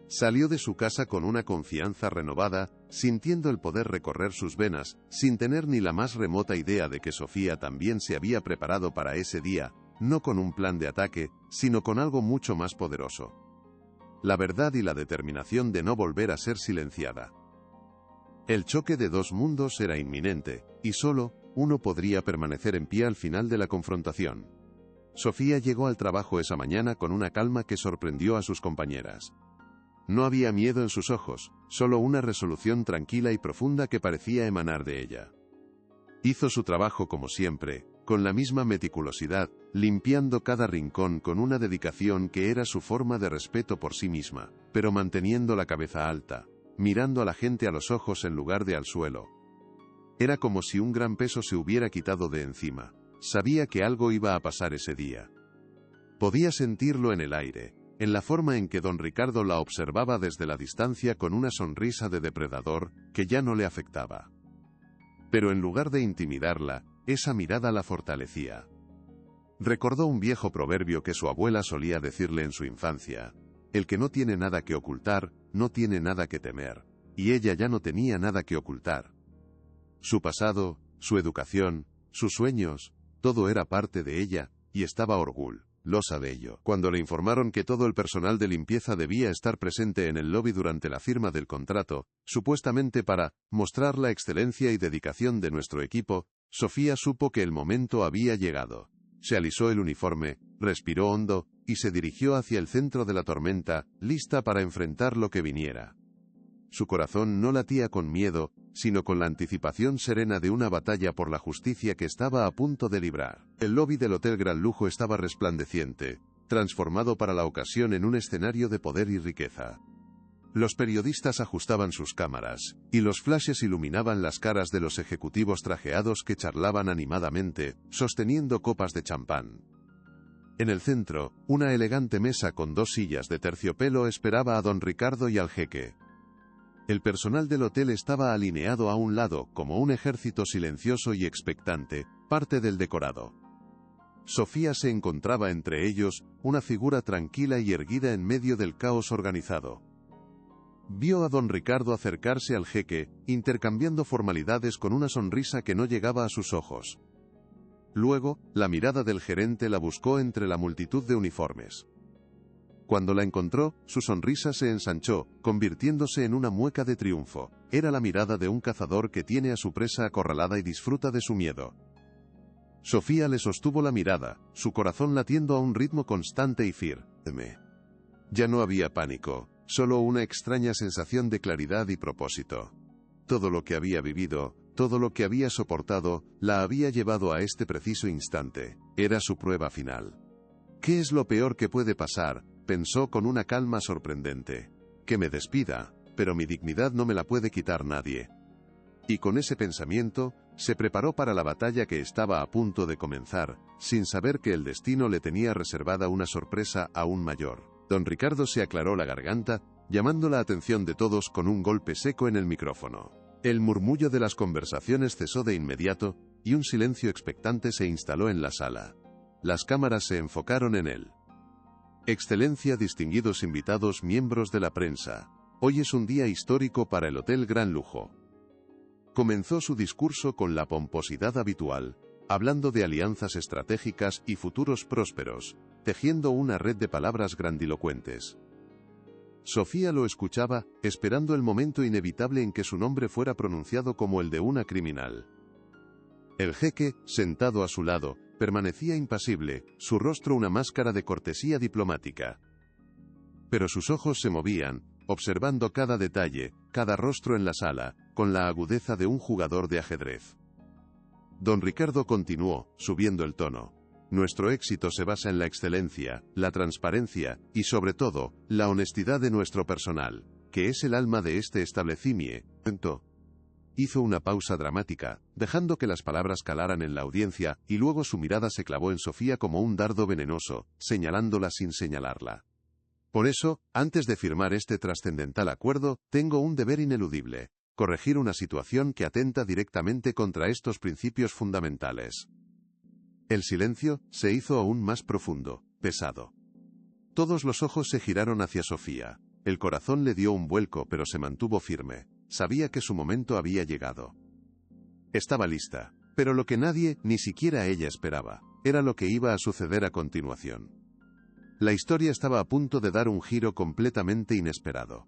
Salió de su casa con una confianza renovada, sintiendo el poder recorrer sus venas, sin tener ni la más remota idea de que Sofía también se había preparado para ese día, no con un plan de ataque, sino con algo mucho más poderoso. La verdad y la determinación de no volver a ser silenciada. El choque de dos mundos era inminente, y solo uno podría permanecer en pie al final de la confrontación. Sofía llegó al trabajo esa mañana con una calma que sorprendió a sus compañeras. No había miedo en sus ojos, solo una resolución tranquila y profunda que parecía emanar de ella. Hizo su trabajo como siempre, con la misma meticulosidad, limpiando cada rincón con una dedicación que era su forma de respeto por sí misma, pero manteniendo la cabeza alta, mirando a la gente a los ojos en lugar de al suelo. Era como si un gran peso se hubiera quitado de encima. Sabía que algo iba a pasar ese día. Podía sentirlo en el aire, en la forma en que don Ricardo la observaba desde la distancia con una sonrisa de depredador que ya no le afectaba. Pero en lugar de intimidarla, esa mirada la fortalecía. Recordó un viejo proverbio que su abuela solía decirle en su infancia: el que no tiene nada que ocultar, no tiene nada que temer. Y ella ya no tenía nada que ocultar. Su pasado, su educación, sus sueños, todo era parte de ella, y estaba orgullosa de ello. Cuando le informaron que todo el personal de limpieza debía estar presente en el lobby durante la firma del contrato, supuestamente para mostrar la excelencia y dedicación de nuestro equipo, Sofía supo que el momento había llegado. Se alisó el uniforme, respiró hondo, y se dirigió hacia el centro de la tormenta, lista para enfrentar lo que viniera. Su corazón no latía con miedo, sino con la anticipación serena de una batalla por la justicia que estaba a punto de librar. El lobby del Hotel Gran Lujo estaba resplandeciente, transformado para la ocasión en un escenario de poder y riqueza. Los periodistas ajustaban sus cámaras, y los flashes iluminaban las caras de los ejecutivos trajeados que charlaban animadamente, sosteniendo copas de champán. En el centro, una elegante mesa con 2 sillas de terciopelo esperaba a don Ricardo y al jeque. El personal del hotel estaba alineado a un lado, como un ejército silencioso y expectante, parte del decorado. Sofía se encontraba entre ellos, una figura tranquila y erguida en medio del caos organizado. Vio a don Ricardo acercarse al jeque, intercambiando formalidades con una sonrisa que no llegaba a sus ojos. Luego, la mirada del gerente la buscó entre la multitud de uniformes. Cuando la encontró, su sonrisa se ensanchó, convirtiéndose en una mueca de triunfo. Era la mirada de un cazador que tiene a su presa acorralada y disfruta de su miedo. Sofía le sostuvo la mirada, su corazón latiendo a un ritmo constante y firme. Ya no había pánico, solo una extraña sensación de claridad y propósito. Todo lo que había vivido, todo lo que había soportado, la había llevado a este preciso instante. Era su prueba final. ¿Qué es lo peor que puede pasar?, pensó con una calma sorprendente. Que me despida, pero mi dignidad no me la puede quitar nadie. Y con ese pensamiento, se preparó para la batalla que estaba a punto de comenzar, sin saber que el destino le tenía reservada una sorpresa aún mayor. Don Ricardo se aclaró la garganta, llamando la atención de todos con un golpe seco en el micrófono. El murmullo de las conversaciones cesó de inmediato, y un silencio expectante se instaló en la sala. Las cámaras se enfocaron en él. Excelencia, distinguidos invitados, miembros de la prensa. Hoy es un día histórico para el Hotel Gran Lujo. Comenzó su discurso con la pomposidad habitual, hablando de alianzas estratégicas y futuros prósperos, tejiendo una red de palabras grandilocuentes. Sofía lo escuchaba, esperando el momento inevitable en que su nombre fuera pronunciado como el de una criminal. El jeque, sentado a su lado, permanecía impasible, su rostro una máscara de cortesía diplomática. Pero sus ojos se movían, observando cada detalle, cada rostro en la sala, con la agudeza de un jugador de ajedrez. Don Ricardo continuó, subiendo el tono. Nuestro éxito se basa en la excelencia, la transparencia, y sobre todo, la honestidad de nuestro personal, que es el alma de este establecimiento. Hizo una pausa dramática, dejando que las palabras calaran en la audiencia, y luego su mirada se clavó en Sofía como un dardo venenoso, señalándola sin señalarla. Por eso, antes de firmar este trascendental acuerdo, tengo un deber ineludible: corregir una situación que atenta directamente contra estos principios fundamentales. El silencio se hizo aún más profundo, pesado. Todos los ojos se giraron hacia Sofía. El corazón le dio un vuelco, pero se mantuvo firme. Sabía que su momento había llegado. Estaba lista, pero lo que nadie, ni siquiera ella, esperaba, era lo que iba a suceder a continuación. La historia estaba a punto de dar un giro completamente inesperado.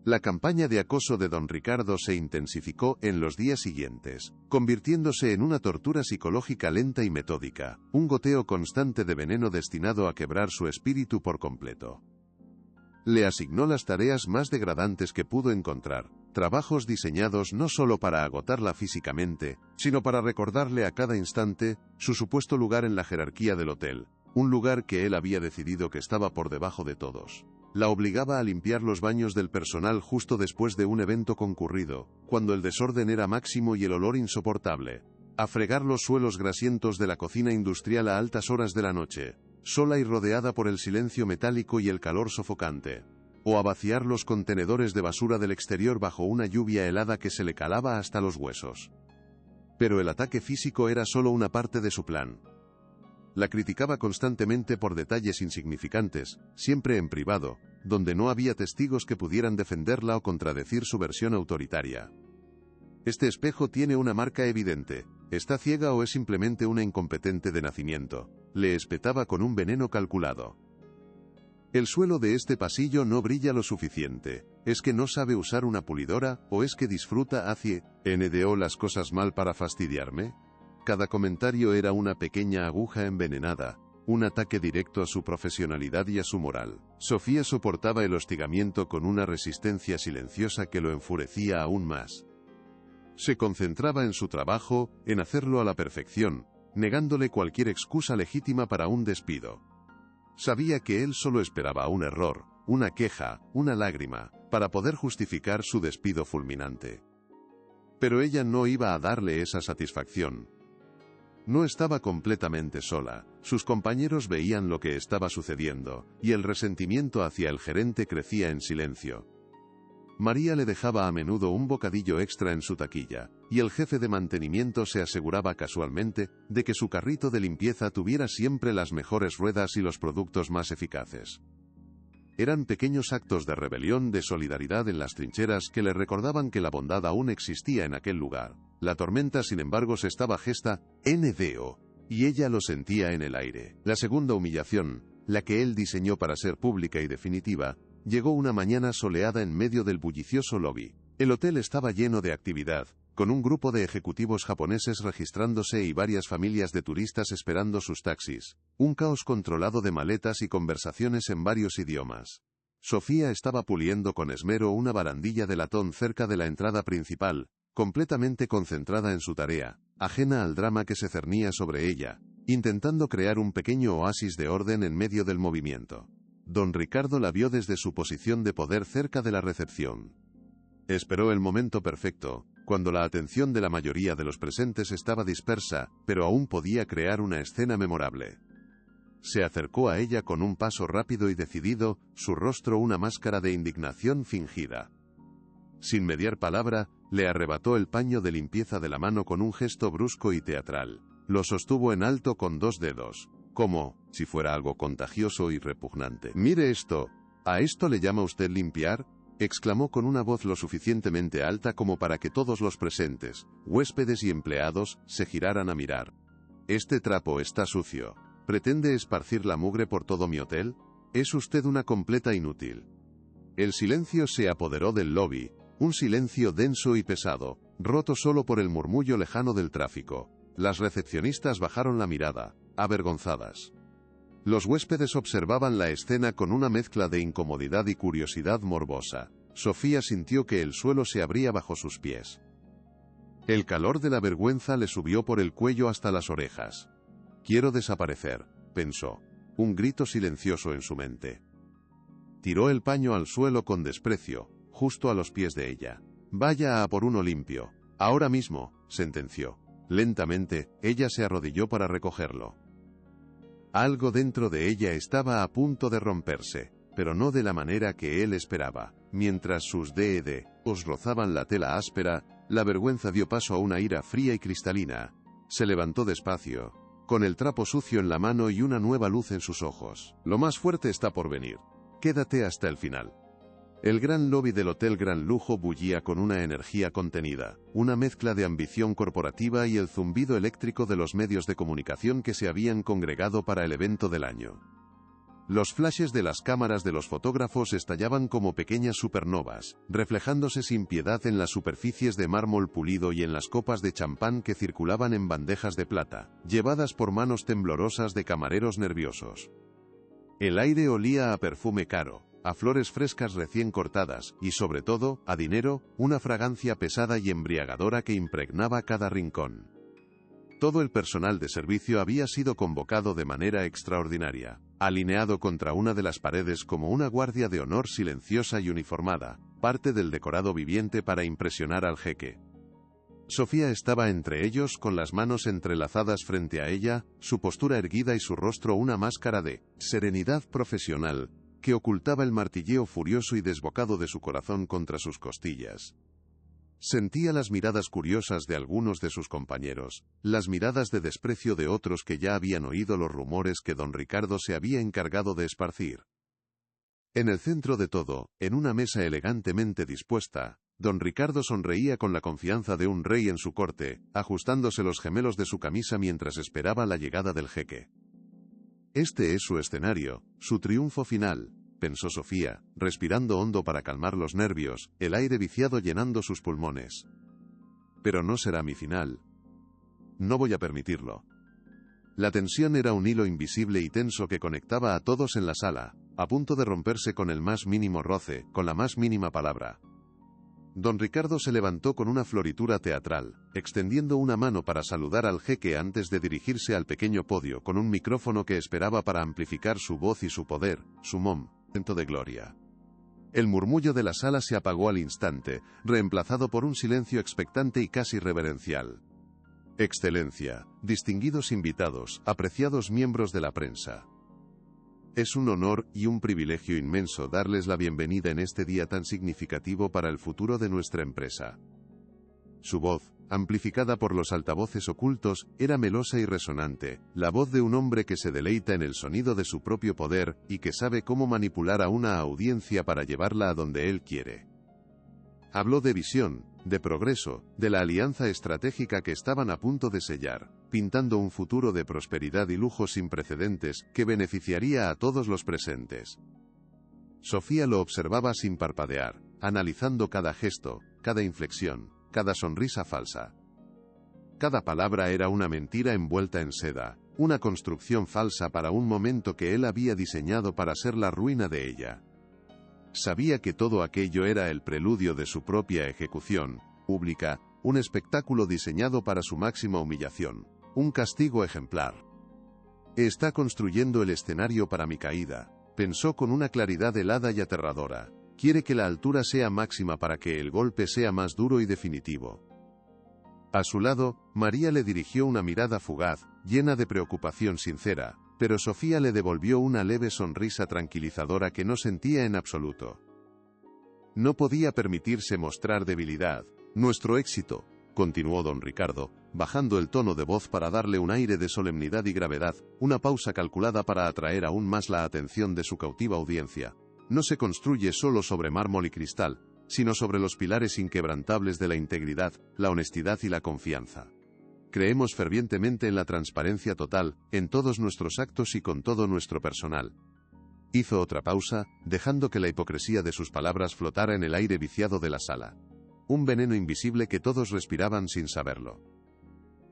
La campaña de acoso de don Ricardo se intensificó en los días siguientes, convirtiéndose en una tortura psicológica lenta y metódica, un goteo constante de veneno destinado a quebrar su espíritu por completo. Le asignó las tareas más degradantes que pudo encontrar, trabajos diseñados no solo para agotarla físicamente, sino para recordarle a cada instante su supuesto lugar en la jerarquía del hotel, un lugar que él había decidido que estaba por debajo de todos. La obligaba a limpiar los baños del personal justo después de un evento concurrido, cuando el desorden era máximo y el olor insoportable. A fregar los suelos grasientos de la cocina industrial a altas horas de la noche, sola y rodeada por el silencio metálico y el calor sofocante. O a vaciar los contenedores de basura del exterior bajo una lluvia helada que se le calaba hasta los huesos. Pero el ataque físico era solo una parte de su plan. La criticaba constantemente por detalles insignificantes, siempre en privado, donde no había testigos que pudieran defenderla o contradecir su versión autoritaria. Este espejo tiene una marca evidente. ¿Está ciega o es simplemente una incompetente de nacimiento?, le espetaba con un veneno calculado. El suelo de este pasillo no brilla lo suficiente. ¿Es que no sabe usar una pulidora, o es que disfruta hace NDO las cosas mal para fastidiarme? Cada comentario era una pequeña aguja envenenada, un ataque directo a su profesionalidad y a su moral. Sofía soportaba el hostigamiento con una resistencia silenciosa que lo enfurecía aún más. Se concentraba en su trabajo, en hacerlo a la perfección, negándole cualquier excusa legítima para un despido. Sabía que él solo esperaba un error, una queja, una lágrima, para poder justificar su despido fulminante. Pero ella no iba a darle esa satisfacción. No estaba completamente sola, sus compañeros veían lo que estaba sucediendo, y el resentimiento hacia el gerente crecía en silencio. María le dejaba a menudo un bocadillo extra en su taquilla, y el jefe de mantenimiento se aseguraba casualmente de que su carrito de limpieza tuviera siempre las mejores ruedas y los productos más eficaces. Eran pequeños actos de rebelión, de solidaridad en las trincheras que le recordaban que la bondad aún existía en aquel lugar. La tormenta, sin embargo, se estaba gesta NDO, y ella lo sentía en el aire. La segunda humillación, la que él diseñó para ser pública y definitiva, llegó una mañana soleada en medio del bullicioso lobby. El hotel estaba lleno de actividad, con un grupo de ejecutivos japoneses registrándose y varias familias de turistas esperando sus taxis. Un caos controlado de maletas y conversaciones en varios idiomas. Sofía estaba puliendo con esmero una barandilla de latón cerca de la entrada principal, completamente concentrada en su tarea, ajena al drama que se cernía sobre ella, intentando crear un pequeño oasis de orden en medio del movimiento. Don Ricardo la vio desde su posición de poder cerca de la recepción. Esperó el momento perfecto, cuando la atención de la mayoría de los presentes estaba dispersa, pero aún podía crear una escena memorable. Se acercó a ella con un paso rápido y decidido, su rostro una máscara de indignación fingida. Sin mediar palabra, le arrebató el paño de limpieza de la mano con un gesto brusco y teatral. Lo sostuvo en alto con dos dedos, como si fuera algo contagioso y repugnante. «Mire esto. ¿A esto le llama usted limpiar?», exclamó con una voz lo suficientemente alta como para que todos los presentes, huéspedes y empleados, se giraran a mirar. «Este trapo está sucio. ¿Pretende esparcir la mugre por todo mi hotel? Es usted una completa inútil». El silencio se apoderó del lobby, un silencio denso y pesado, roto solo por el murmullo lejano del tráfico. Las recepcionistas bajaron la mirada, avergonzadas. Los huéspedes observaban la escena con una mezcla de incomodidad y curiosidad morbosa. Sofía sintió que el suelo se abría bajo sus pies. El calor de la vergüenza le subió por el cuello hasta las orejas. «Quiero desaparecer», pensó. Un grito silencioso en su mente. Tiró el paño al suelo con desprecio, justo a los pies de ella. «Vaya a por uno limpio. Ahora mismo», sentenció. Lentamente, ella se arrodilló para recogerlo. Algo dentro de ella estaba a punto de romperse, pero no de la manera que él esperaba. Mientras sus dedos rozaban la tela áspera, la vergüenza dio paso a una ira fría y cristalina. Se levantó despacio, con el trapo sucio en la mano y una nueva luz en sus ojos. «Lo más fuerte está por venir. Quédate hasta el final». El gran lobby del Hotel Gran Lujo bullía con una energía contenida, una mezcla de ambición corporativa y el zumbido eléctrico de los medios de comunicación que se habían congregado para el evento del año. Los flashes de las cámaras de los fotógrafos estallaban como pequeñas supernovas, reflejándose sin piedad en las superficies de mármol pulido y en las copas de champán que circulaban en bandejas de plata, llevadas por manos temblorosas de camareros nerviosos. El aire olía a perfume caro, a flores frescas recién cortadas, y sobre todo, a dinero, una fragancia pesada y embriagadora que impregnaba cada rincón. Todo el personal de servicio había sido convocado de manera extraordinaria, alineado contra una de las paredes como una guardia de honor silenciosa y uniformada, parte del decorado viviente para impresionar al jeque. Sofía estaba entre ellos con las manos entrelazadas frente a ella, su postura erguida y su rostro una máscara de serenidad profesional, que ocultaba el martilleo furioso y desbocado de su corazón contra sus costillas. Sentía las miradas curiosas de algunos de sus compañeros, las miradas de desprecio de otros que ya habían oído los rumores que don Ricardo se había encargado de esparcir. En el centro de todo, en una mesa elegantemente dispuesta, don Ricardo sonreía con la confianza de un rey en su corte, ajustándose los gemelos de su camisa mientras esperaba la llegada del jeque. Este es su escenario, su triunfo final, pensó Sofía, respirando hondo para calmar los nervios, el aire viciado llenando sus pulmones. Pero no será mi final. No voy a permitirlo. La tensión era un hilo invisible y tenso que conectaba a todos en la sala, a punto de romperse con el más mínimo roce, con la más mínima palabra. Don Ricardo se levantó con una floritura teatral, extendiendo una mano para saludar al jeque antes de dirigirse al pequeño podio con un micrófono que esperaba para amplificar su voz y su poder, su momento de gloria. El murmullo de la sala se apagó al instante, reemplazado por un silencio expectante y casi reverencial. Excelencia, distinguidos invitados, apreciados miembros de la prensa. Es un honor y un privilegio inmenso darles la bienvenida en este día tan significativo para el futuro de nuestra empresa. Su voz, amplificada por los altavoces ocultos, era melosa y resonante, la voz de un hombre que se deleita en el sonido de su propio poder y que sabe cómo manipular a una audiencia para llevarla a donde él quiere. Habló de visión, de progreso, de la alianza estratégica que estaban a punto de sellar, pintando un futuro de prosperidad y lujo sin precedentes que beneficiaría a todos los presentes. Sofía lo observaba sin parpadear, analizando cada gesto, cada inflexión, cada sonrisa falsa. Cada palabra era una mentira envuelta en seda, una construcción falsa para un momento que él había diseñado para ser la ruina de ella. Sabía que todo aquello era el preludio de su propia ejecución, pública, un espectáculo diseñado para su máxima humillación, un castigo ejemplar. Está construyendo el escenario para mi caída, pensó con una claridad helada y aterradora. Quiere que la altura sea máxima para que el golpe sea más duro y definitivo. A su lado, María le dirigió una mirada fugaz, llena de preocupación sincera, pero Sofía le devolvió una leve sonrisa tranquilizadora que no sentía en absoluto. No podía permitirse mostrar debilidad. Nuestro éxito, continuó don Ricardo, bajando el tono de voz para darle un aire de solemnidad y gravedad, una pausa calculada para atraer aún más la atención de su cautiva audiencia. No se construye solo sobre mármol y cristal, sino sobre los pilares inquebrantables de la integridad, la honestidad y la confianza. Creemos fervientemente en la transparencia total, en todos nuestros actos y con todo nuestro personal. Hizo otra pausa, dejando que la hipocresía de sus palabras flotara en el aire viciado de la sala. Un veneno invisible que todos respiraban sin saberlo.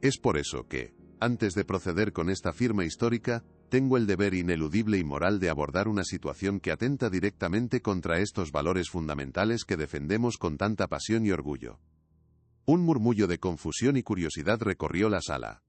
Es por eso que, antes de proceder con esta firma histórica, tengo el deber ineludible y moral de abordar una situación que atenta directamente contra estos valores fundamentales que defendemos con tanta pasión y orgullo. Un murmullo de confusión y curiosidad recorrió la sala.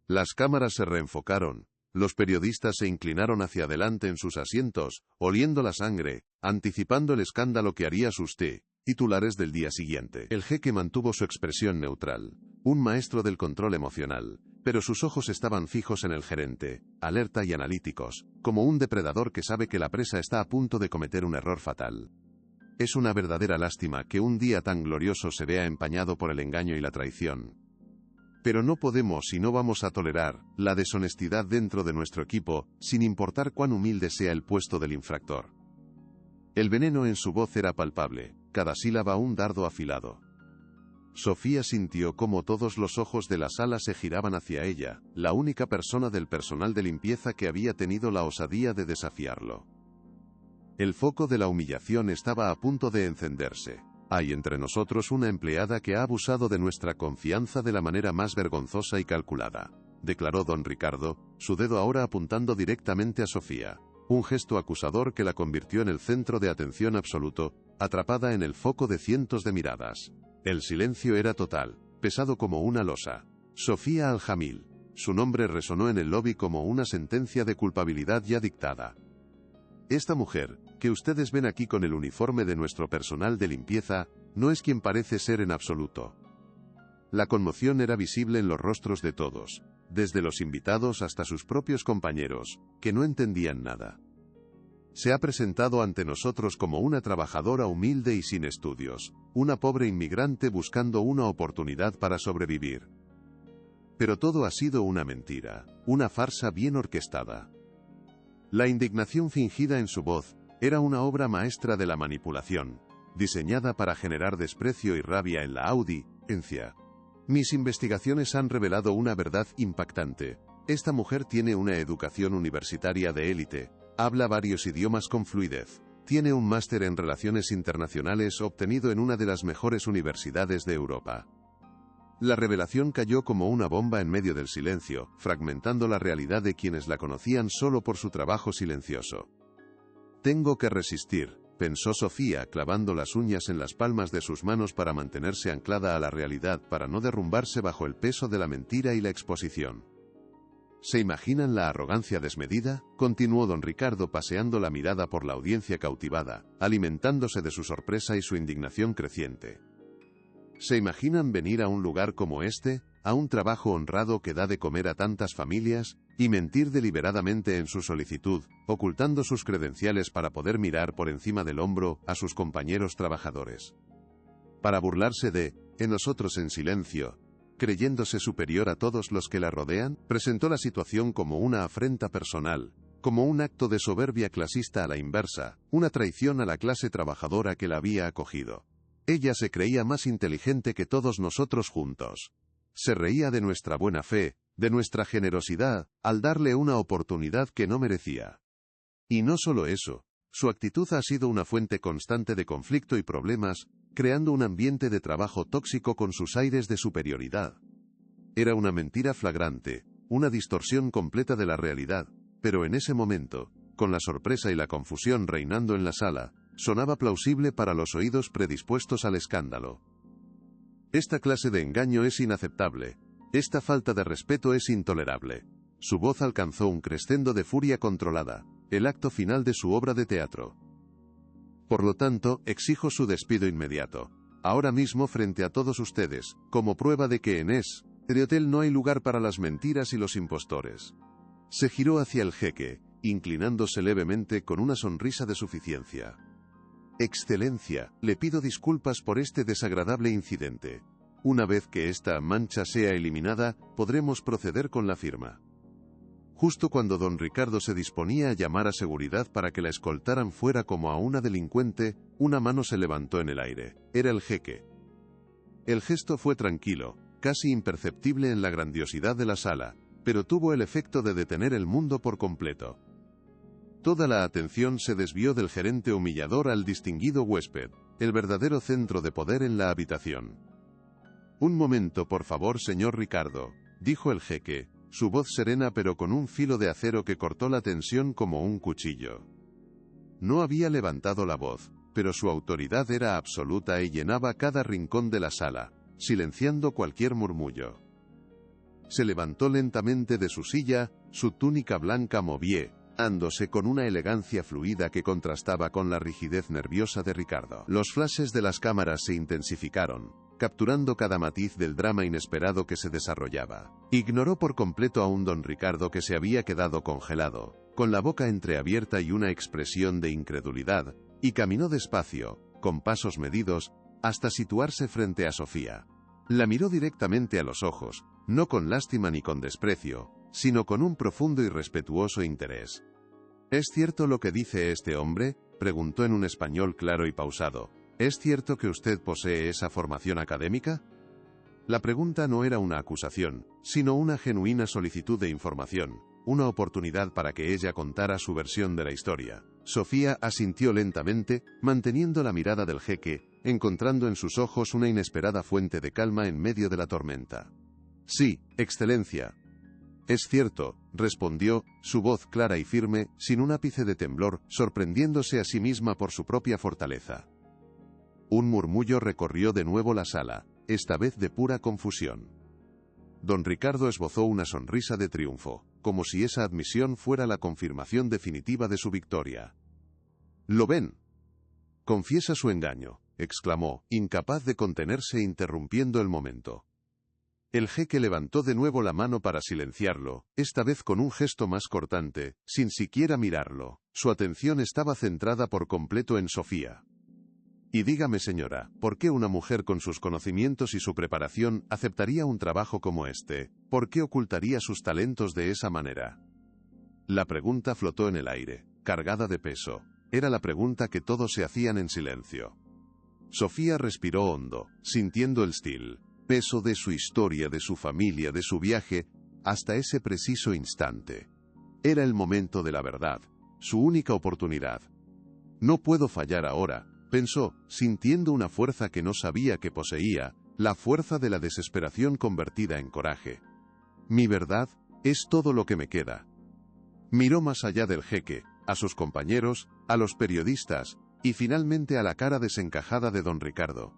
Las cámaras se reenfocaron, los periodistas se inclinaron hacia adelante en sus asientos, oliendo la sangre, anticipando el escándalo que haría sus titulares del día siguiente. El jeque mantuvo su expresión neutral, un maestro del control emocional, pero sus ojos estaban fijos en el gerente, alerta y analíticos, como un depredador que sabe que la presa está a punto de cometer un error fatal. Es una verdadera lástima que un día tan glorioso se vea empañado por el engaño y la traición. Pero no podemos y no vamos a tolerar la deshonestidad dentro de nuestro equipo, sin importar cuán humilde sea el puesto del infractor. El veneno en su voz era palpable, cada sílaba un dardo afilado. Sofía sintió cómo todos los ojos de la sala se giraban hacia ella, la única persona del personal de limpieza que había tenido la osadía de desafiarlo. El foco de la humillación estaba a punto de encenderse. Hay entre nosotros una empleada que ha abusado de nuestra confianza de la manera más vergonzosa y calculada, declaró don Ricardo, su dedo ahora apuntando directamente a Sofía. Un gesto acusador que la convirtió en el centro de atención absoluto, atrapada en el foco de cientos de miradas. El silencio era total, pesado como una losa. Sofía Al-Jamil. Su nombre resonó en el lobby como una sentencia de culpabilidad ya dictada. Esta mujer, que ustedes ven aquí con el uniforme de nuestro personal de limpieza, no es quien parece ser en absoluto. La conmoción era visible en los rostros de todos, desde los invitados hasta sus propios compañeros, que no entendían nada. Se ha presentado ante nosotros como una trabajadora humilde y sin estudios, una pobre inmigrante buscando una oportunidad para sobrevivir. Pero todo ha sido una mentira, una farsa bien orquestada. La indignación fingida en su voz era una obra maestra de la manipulación, diseñada para generar desprecio y rabia en la audiencia. Mis investigaciones han revelado una verdad impactante. Esta mujer tiene una educación universitaria de élite, habla varios idiomas con fluidez, tiene un máster en Relaciones Internacionales obtenido en una de las mejores universidades de Europa. La revelación cayó como una bomba en medio del silencio, fragmentando la realidad de quienes la conocían solo por su trabajo silencioso. Tengo que resistir, pensó Sofía, clavando las uñas en las palmas de sus manos para mantenerse anclada a la realidad, para no derrumbarse bajo el peso de la mentira y la exposición. ¿Se imaginan la arrogancia desmedida?, continuó don Ricardo paseando la mirada por la audiencia cautivada, alimentándose de su sorpresa y su indignación creciente. ¿Se imaginan venir a un lugar como este, a un trabajo honrado que da de comer a tantas familias, y mentir deliberadamente en su solicitud, ocultando sus credenciales para poder mirar por encima del hombro a sus compañeros trabajadores? Para burlarse de nosotros en silencio, creyéndose superior a todos los que la rodean, presentó la situación como una afrenta personal, como un acto de soberbia clasista a la inversa, una traición a la clase trabajadora que la había acogido. Ella se creía más inteligente que todos nosotros juntos. Se reía de nuestra buena fe, de nuestra generosidad, al darle una oportunidad que no merecía. Y no solo eso, su actitud ha sido una fuente constante de conflicto y problemas, creando un ambiente de trabajo tóxico con sus aires de superioridad. Era una mentira flagrante, una distorsión completa de la realidad, pero en ese momento, con la sorpresa y la confusión reinando en la sala, sonaba plausible para los oídos predispuestos al escándalo. Esta clase de engaño es inaceptable. Esta falta de respeto es intolerable. Su voz alcanzó un crescendo de furia controlada, el acto final de su obra de teatro. Por lo tanto, exijo su despido inmediato. Ahora mismo frente a todos ustedes, como prueba de que en este hotel no hay lugar para las mentiras y los impostores. Se giró hacia el jeque, inclinándose levemente con una sonrisa de suficiencia. Excelencia, le pido disculpas por este desagradable incidente. Una vez que esta mancha sea eliminada, podremos proceder con la firma. Justo cuando don Ricardo se disponía a llamar a seguridad para que la escoltaran fuera como a una delincuente, una mano se levantó en el aire. Era el jeque. El gesto fue tranquilo, casi imperceptible en la grandiosidad de la sala, pero tuvo el efecto de detener el mundo por completo. Toda la atención se desvió del gerente humillador al distinguido huésped, el verdadero centro de poder en la habitación. Un momento, por favor, señor Ricardo, dijo el jeque, su voz serena pero con un filo de acero que cortó la tensión como un cuchillo. No había levantado la voz, pero su autoridad era absoluta y llenaba cada rincón de la sala, silenciando cualquier murmullo. Se levantó lentamente de su silla, su túnica blanca moviéndose con una elegancia fluida que contrastaba con la rigidez nerviosa de Ricardo. Los flashes de las cámaras se intensificaron, capturando cada matiz del drama inesperado que se desarrollaba. Ignoró por completo a un don Ricardo que se había quedado congelado, con la boca entreabierta y una expresión de incredulidad, y caminó despacio, con pasos medidos, hasta situarse frente a Sofía. La miró directamente a los ojos, no con lástima ni con desprecio, sino con un profundo y respetuoso interés. ¿Es cierto lo que dice este hombre?, preguntó en un español claro y pausado. ¿Es cierto que usted posee esa formación académica? La pregunta no era una acusación, sino una genuina solicitud de información, una oportunidad para que ella contara su versión de la historia. Sofía asintió lentamente, manteniendo la mirada del jeque, encontrando en sus ojos una inesperada fuente de calma en medio de la tormenta. Sí, Excelencia. Es cierto, respondió, su voz clara y firme, sin un ápice de temblor, sorprendiéndose a sí misma por su propia fortaleza. Un murmullo recorrió de nuevo la sala, esta vez de pura confusión. Don Ricardo esbozó una sonrisa de triunfo, como si esa admisión fuera la confirmación definitiva de su victoria. «¿Lo ven?». «Confiesa su engaño», exclamó, incapaz de contenerse interrumpiendo el momento. El jeque levantó de nuevo la mano para silenciarlo, esta vez con un gesto más cortante, sin siquiera mirarlo. Su atención estaba centrada por completo en Sofía. «Y dígame, señora, ¿por qué una mujer con sus conocimientos y su preparación aceptaría un trabajo como este? ¿Por qué ocultaría sus talentos de esa manera?». La pregunta flotó en el aire, cargada de peso. Era la pregunta que todos se hacían en silencio. Sofía respiró hondo, sintiendo el peso de su historia, de su familia, de su viaje, hasta ese preciso instante. Era el momento de la verdad, su única oportunidad. «No puedo fallar ahora», pensó, sintiendo una fuerza que no sabía que poseía, la fuerza de la desesperación convertida en coraje. «Mi verdad es todo lo que me queda». Miró más allá del jeque, a sus compañeros, a los periodistas, y finalmente a la cara desencajada de don Ricardo.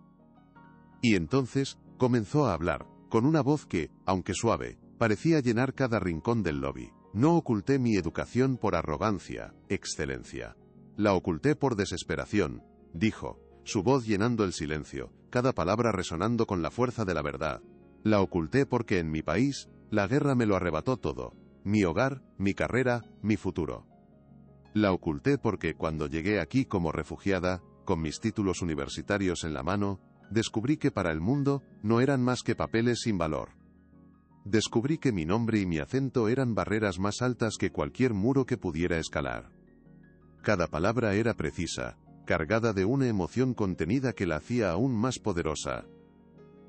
Y entonces, comenzó a hablar, con una voz que, aunque suave, parecía llenar cada rincón del lobby. «No oculté mi educación por arrogancia, excelencia. La oculté por desesperación», dijo, su voz llenando el silencio, cada palabra resonando con la fuerza de la verdad. «La oculté porque en mi país, la guerra me lo arrebató todo, mi hogar, mi carrera, mi futuro. La oculté porque cuando llegué aquí como refugiada, con mis títulos universitarios en la mano, descubrí que para el mundo no eran más que papeles sin valor. Descubrí que mi nombre y mi acento eran barreras más altas que cualquier muro que pudiera escalar». Cada palabra era precisa, cargada de una emoción contenida que la hacía aún más poderosa.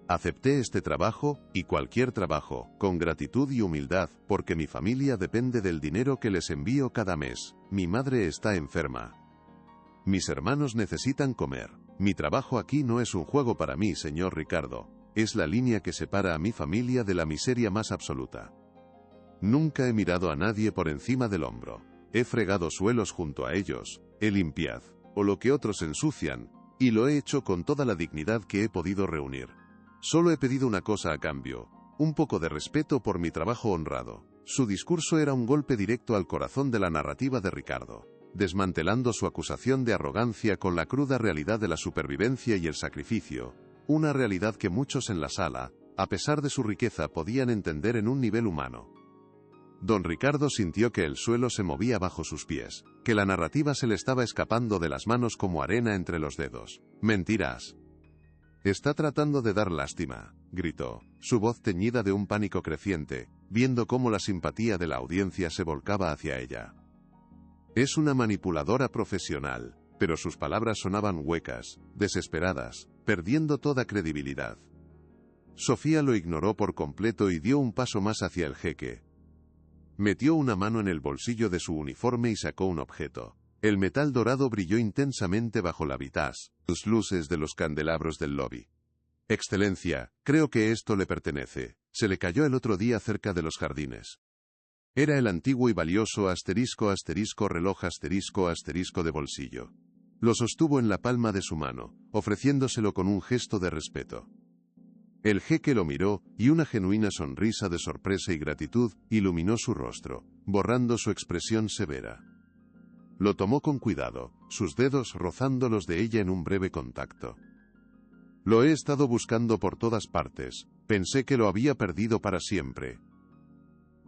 «Acepté este trabajo, y cualquier trabajo, con gratitud y humildad, porque mi familia depende del dinero que les envío cada mes. Mi madre está enferma. Mis hermanos necesitan comer. Mi trabajo aquí no es un juego para mí, señor Ricardo. Es la línea que separa a mi familia de la miseria más absoluta. Nunca he mirado a nadie por encima del hombro. He fregado suelos junto a ellos, he limpiado, o lo que otros ensucian, y lo he hecho con toda la dignidad que he podido reunir. Solo he pedido una cosa a cambio, un poco de respeto por mi trabajo honrado». Su discurso era un golpe directo al corazón de la narrativa de Ricardo, desmantelando su acusación de arrogancia con la cruda realidad de la supervivencia y el sacrificio, una realidad que muchos en la sala, a pesar de su riqueza, podían entender en un nivel humano. Don Ricardo sintió que el suelo se movía bajo sus pies, que la narrativa se le estaba escapando de las manos como arena entre los dedos. «Mentiras. Está tratando de dar lástima», gritó, su voz teñida de un pánico creciente, viendo cómo la simpatía de la audiencia se volcaba hacia ella. «Es una manipuladora profesional», pero sus palabras sonaban huecas, desesperadas, perdiendo toda credibilidad. Sofía lo ignoró por completo y dio un paso más hacia el jeque. Metió una mano en el bolsillo de su uniforme y sacó un objeto. El metal dorado brilló intensamente bajo la las luces de los candelabros del lobby. «Excelencia, creo que esto le pertenece. Se le cayó el otro día cerca de los jardines». Era el antiguo y valioso reloj de bolsillo. Lo sostuvo en la palma de su mano, ofreciéndoselo con un gesto de respeto. El jeque lo miró, y una genuina sonrisa de sorpresa y gratitud iluminó su rostro, borrando su expresión severa. Lo tomó con cuidado, sus dedos rozando los de ella en un breve contacto. «Lo he estado buscando por todas partes, pensé que lo había perdido para siempre».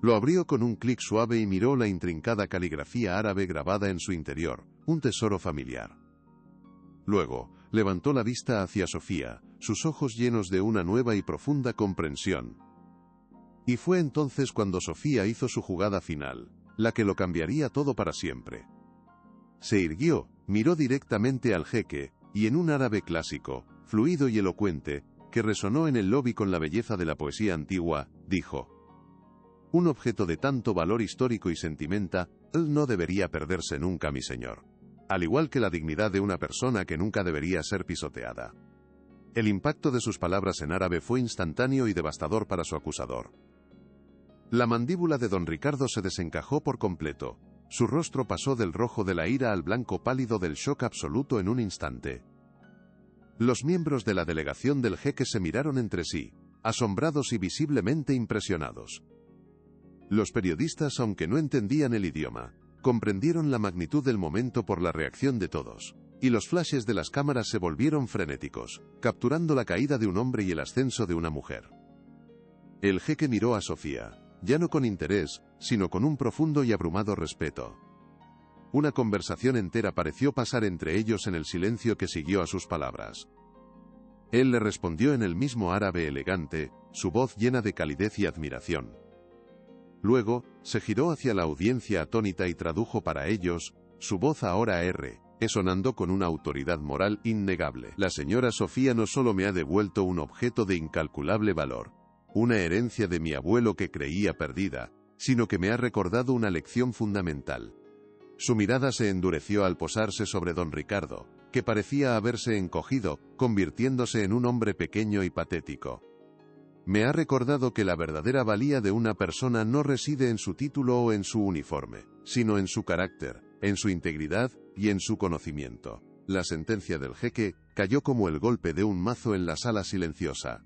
Lo abrió con un clic suave y miró la intrincada caligrafía árabe grabada en su interior, un tesoro familiar. Luego, levantó la vista hacia Sofía, sus ojos llenos de una nueva y profunda comprensión. Y fue entonces cuando Sofía hizo su jugada final, la que lo cambiaría todo para siempre. Se irguió, miró directamente al jeque, y en un árabe clásico, fluido y elocuente, que resonó en el lobby con la belleza de la poesía antigua, dijo: «Un objeto de tanto valor histórico y sentimental no debería perderse nunca, mi señor. Al igual que la dignidad de una persona que nunca debería ser pisoteada». El impacto de sus palabras en árabe fue instantáneo y devastador para su acusador. La mandíbula de don Ricardo se desencajó por completo. Su rostro pasó del rojo de la ira al blanco pálido del shock absoluto en un instante. Los miembros de la delegación del jeque se miraron entre sí. asombrados y visiblemente impresionados. Los periodistas, aunque no entendían el idioma, comprendieron la magnitud del momento por la reacción de todos, y los flashes de las cámaras se volvieron frenéticos, capturando la caída de un hombre y el ascenso de una mujer. El jeque miró a Sofía, ya no con interés, sino con un profundo y abrumado respeto. Una conversación entera pareció pasar entre ellos en el silencio que siguió a sus palabras. Él le respondió en el mismo árabe elegante, su voz llena de calidez y admiración. Luego, se giró hacia la audiencia atónita y tradujo para ellos, su voz ahora sonando con una autoridad moral innegable. La señora Sofía no solo me ha devuelto un objeto de incalculable valor, una herencia de mi abuelo que creía perdida, sino que me ha recordado una lección fundamental. Su mirada se endureció al posarse sobre don Ricardo, que parecía haberse encogido, convirtiéndose en un hombre pequeño y patético. Me ha recordado que la verdadera valía de una persona no reside en su título o en su uniforme, sino en su carácter, en su integridad y en su conocimiento. La sentencia del jeque cayó como el golpe de un mazo en la sala silenciosa.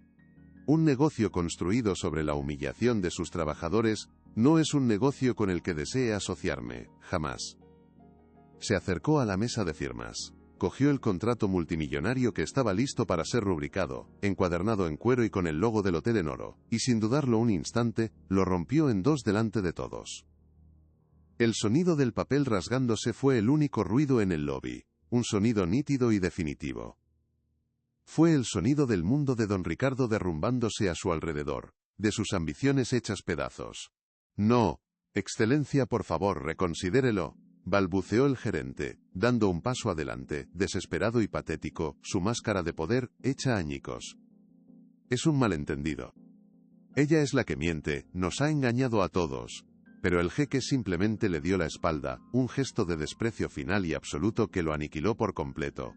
Un negocio construido sobre la humillación de sus trabajadores no es un negocio con el que desee asociarme, jamás. Se acercó a la mesa de firmas. Cogió el contrato multimillonario que estaba listo para ser rubricado, encuadernado en cuero y con el logo del hotel en oro, y sin dudarlo un instante, lo rompió en dos delante de todos. El sonido del papel rasgándose fue el único ruido en el lobby, un sonido nítido y definitivo. Fue el sonido del mundo de don Ricardo derrumbándose a su alrededor, de sus ambiciones hechas pedazos. No, Excelencia, por favor, reconsidérelo, balbuceó el gerente, dando un paso adelante, desesperado y patético, su máscara de poder, hecha añicos. Es un malentendido. Ella es la que miente, nos ha engañado a todos. Pero el jeque simplemente le dio la espalda, un gesto de desprecio final y absoluto que lo aniquiló por completo.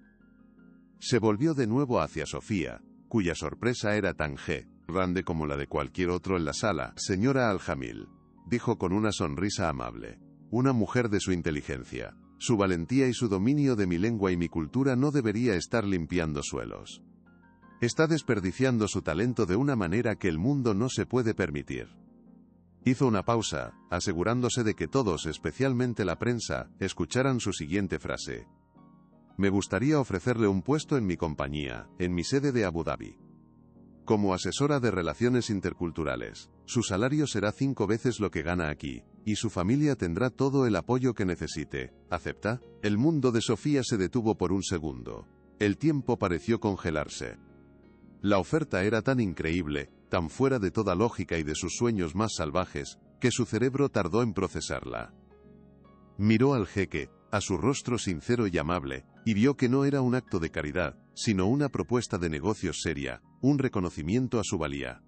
Se volvió de nuevo hacia Sofía, cuya sorpresa era tan grande como la de cualquier otro en la sala. Señora Al-Jamil, dijo con una sonrisa amable. Una mujer de su inteligencia, su valentía y su dominio de mi lengua y mi cultura no debería estar limpiando suelos. Está desperdiciando su talento de una manera que el mundo no se puede permitir. Hizo una pausa, asegurándose de que todos, especialmente la prensa, escucharan su siguiente frase. Me gustaría ofrecerle un puesto en mi compañía, en mi sede de Abu Dhabi. Como asesora de relaciones interculturales, su salario será 5 veces lo que gana aquí, y su familia tendrá todo el apoyo que necesite. ¿Acepta? El mundo de Sofía se detuvo por un segundo. El tiempo pareció congelarse. La oferta era tan increíble, tan fuera de toda lógica y de sus sueños más salvajes, que su cerebro tardó en procesarla. Miró al jeque, a su rostro sincero y amable, y vio que no era un acto de caridad, sino una propuesta de negocios seria, un reconocimiento a su valía.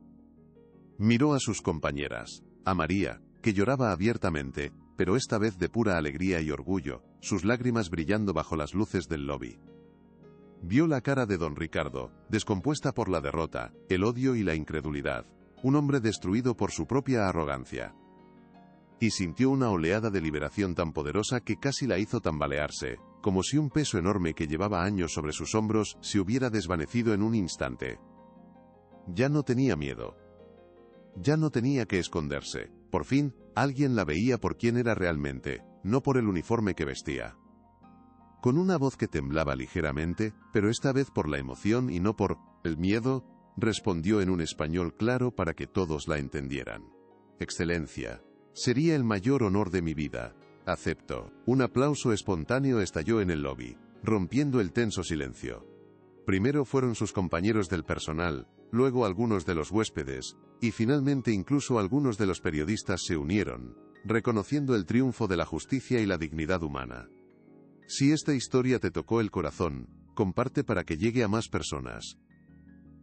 Miró a sus compañeras, a María, que lloraba abiertamente, pero esta vez de pura alegría y orgullo, sus lágrimas brillando bajo las luces del lobby. Vio la cara de don Ricardo, descompuesta por la derrota, el odio y la incredulidad, un hombre destruido por su propia arrogancia. Y sintió una oleada de liberación tan poderosa que casi la hizo tambalearse, como si un peso enorme que llevaba años sobre sus hombros se hubiera desvanecido en un instante. Ya no tenía miedo. Ya no tenía que esconderse. Por fin, alguien la veía por quien era realmente, no por el uniforme que vestía. Con una voz que temblaba ligeramente, pero esta vez por la emoción y no por el miedo, respondió en un español claro para que todos la entendieran. Excelencia, sería el mayor honor de mi vida. Acepto. Un aplauso espontáneo estalló en el lobby, rompiendo el tenso silencio. Primero fueron sus compañeros del personal, luego algunos de los huéspedes, y finalmente incluso algunos de los periodistas se unieron, reconociendo el triunfo de la justicia y la dignidad humana. Si esta historia te tocó el corazón, comparte para que llegue a más personas.